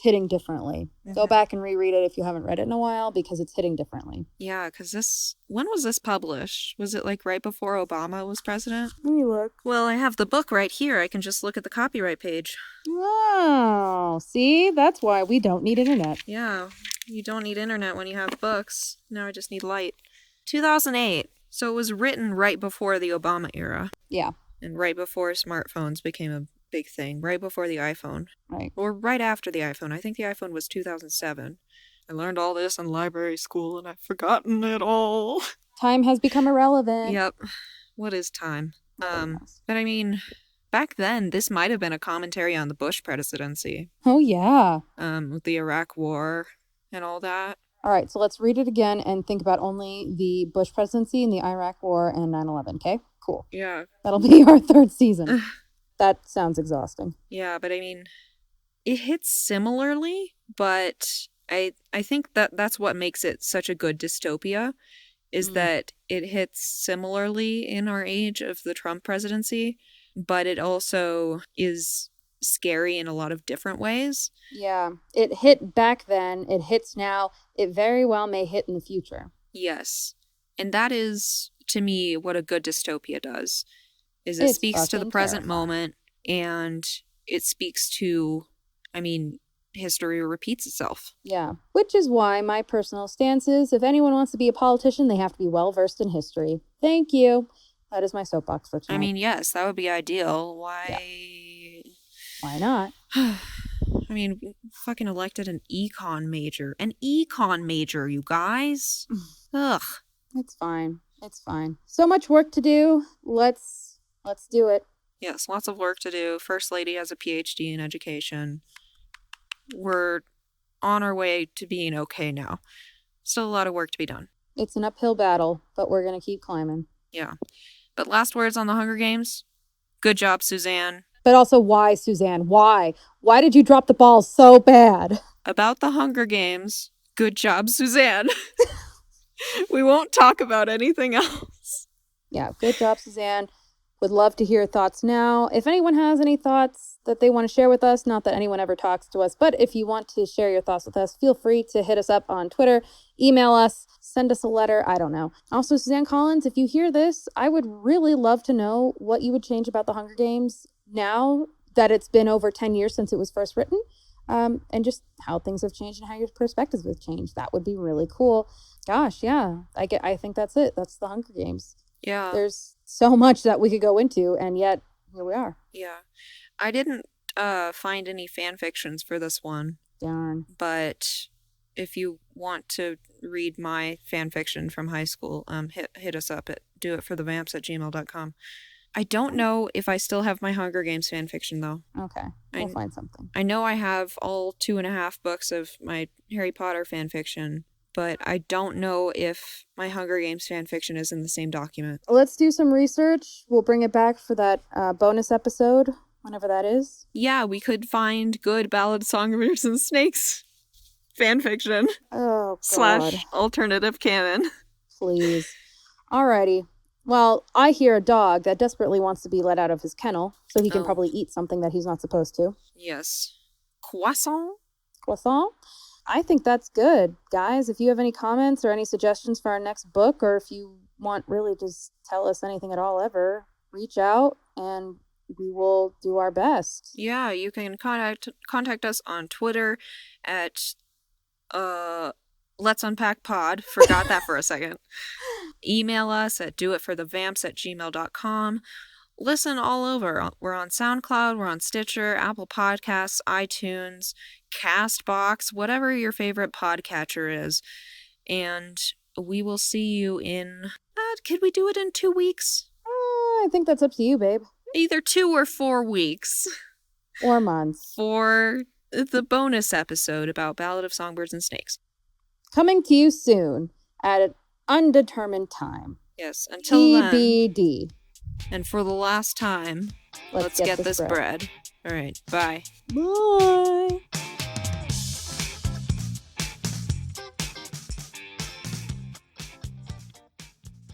hitting differently. Mm-hmm. Go back and reread it if you haven't read it in a while, because it's hitting differently.
Yeah, because when was this published? Was it like right before Obama was president?
Let me look.
Well, I have the book right here. I can just look at the copyright page.
Oh, see? That's why we don't need internet.
Yeah, you don't need internet when you have books. Now I just need light. 2008. So it was written right before the Obama era.
Yeah.
And right before smartphones became a big thing, right before the iPhone.
Right.
Or right after the iPhone. I think the iPhone was 2007. I learned all this in library school and I've forgotten it all.
Time has become irrelevant.
Yep. What is time? But I mean, back then, this might have been a commentary on the Bush presidency.
Oh, yeah.
With the Iraq War and all that.
All right, so let's read it again and think about only the Bush presidency and the Iraq War and 9/11, okay? Cool.
Yeah.
That'll be our third season. That sounds exhausting.
Yeah, but I mean, it hits similarly, but I think that's what makes it such a good dystopia, is that it hits similarly in our age of the Trump presidency, but it also is scary in a lot of different ways.
Yeah, it hit back then, it hits now, it very well may hit in the future.
Yes, and that is, to me, what a good dystopia does. It speaks to the present moment, and it speaks to, history repeats itself.
Yeah, which is why my personal stance is, if anyone wants to be a politician, they have to be well-versed in history. Thank you. That is my soapbox for tonight.
Yes, that would be ideal. Why?
Yeah. Why not?
Fucking elected an econ major. An econ major, you guys. Ugh.
It's fine. So much work to do. Let's do it.
Yes, lots of work to do. First Lady has a PhD in education. We're on our way to being okay now. Still a lot of work to be done.
It's an uphill battle, but we're going to keep climbing.
Yeah. But last words on the Hunger Games. Good job, Suzanne.
But also, why, Suzanne? Why? Why did you drop the ball so bad?
About the Hunger Games. Good job, Suzanne. We won't talk about anything else.
Yeah, good job, Suzanne. Would love to hear thoughts now. If anyone has any thoughts, that they want to share with us. Not that anyone ever talks to us, but if you want to share your thoughts with us, feel free to hit us up on Twitter, email us, send us a letter. I don't know. Also, Suzanne Collins, if you hear this, I would really love to know what you would change about the Hunger Games now that it's been over 10 years since it was first written, and just how things have changed and how your perspectives have changed. That would be really cool. Gosh, yeah, I think that's it. That's the Hunger Games.
Yeah.
There's so much that we could go into, and yet here we are.
Yeah. I didn't find any fan fictions for this one.
Darn.
But if you want to read my fan fiction from high school, hit us up at doitforthevamps@gmail.com. I don't know if I still have my Hunger Games fan fiction, though.
Okay, we'll find something.
I know I have all 2.5 books of my Harry Potter fan fiction, but I don't know if my Hunger Games fan fiction is in the same document.
Let's do some research. We'll bring it back for that bonus episode, whenever that is.
Yeah, we could find good Ballad, Songbirds, and Snakes fan fiction.
Oh, God.
/ alternative canon.
Please. Alrighty. Well, I hear a dog that desperately wants to be let out of his kennel, so he can probably eat something that he's not supposed to.
Yes. Croissant?
Croissant? I think that's good. Guys, if you have any comments or any suggestions for our next book, or if you want really just tell us anything at all ever, reach out and we will do our best.
Yeah, you can contact us on Twitter at Let's Unpack Pod. Forgot that for a second. Email us at doitforthevamps@gmail.com. Listen all over. We're on SoundCloud, we're on Stitcher, Apple Podcasts, iTunes, Castbox, whatever your favorite podcatcher is. And we will see you in... could we do it in 2 weeks?
I think that's up to you, babe.
Either 2 or 4 weeks.
Or months.
For the bonus episode about Ballad of Songbirds and Snakes.
Coming to you soon at an undetermined time.
Yes, until then.
TBD.
And for the last time, let's get this bread. All right, bye.
Bye.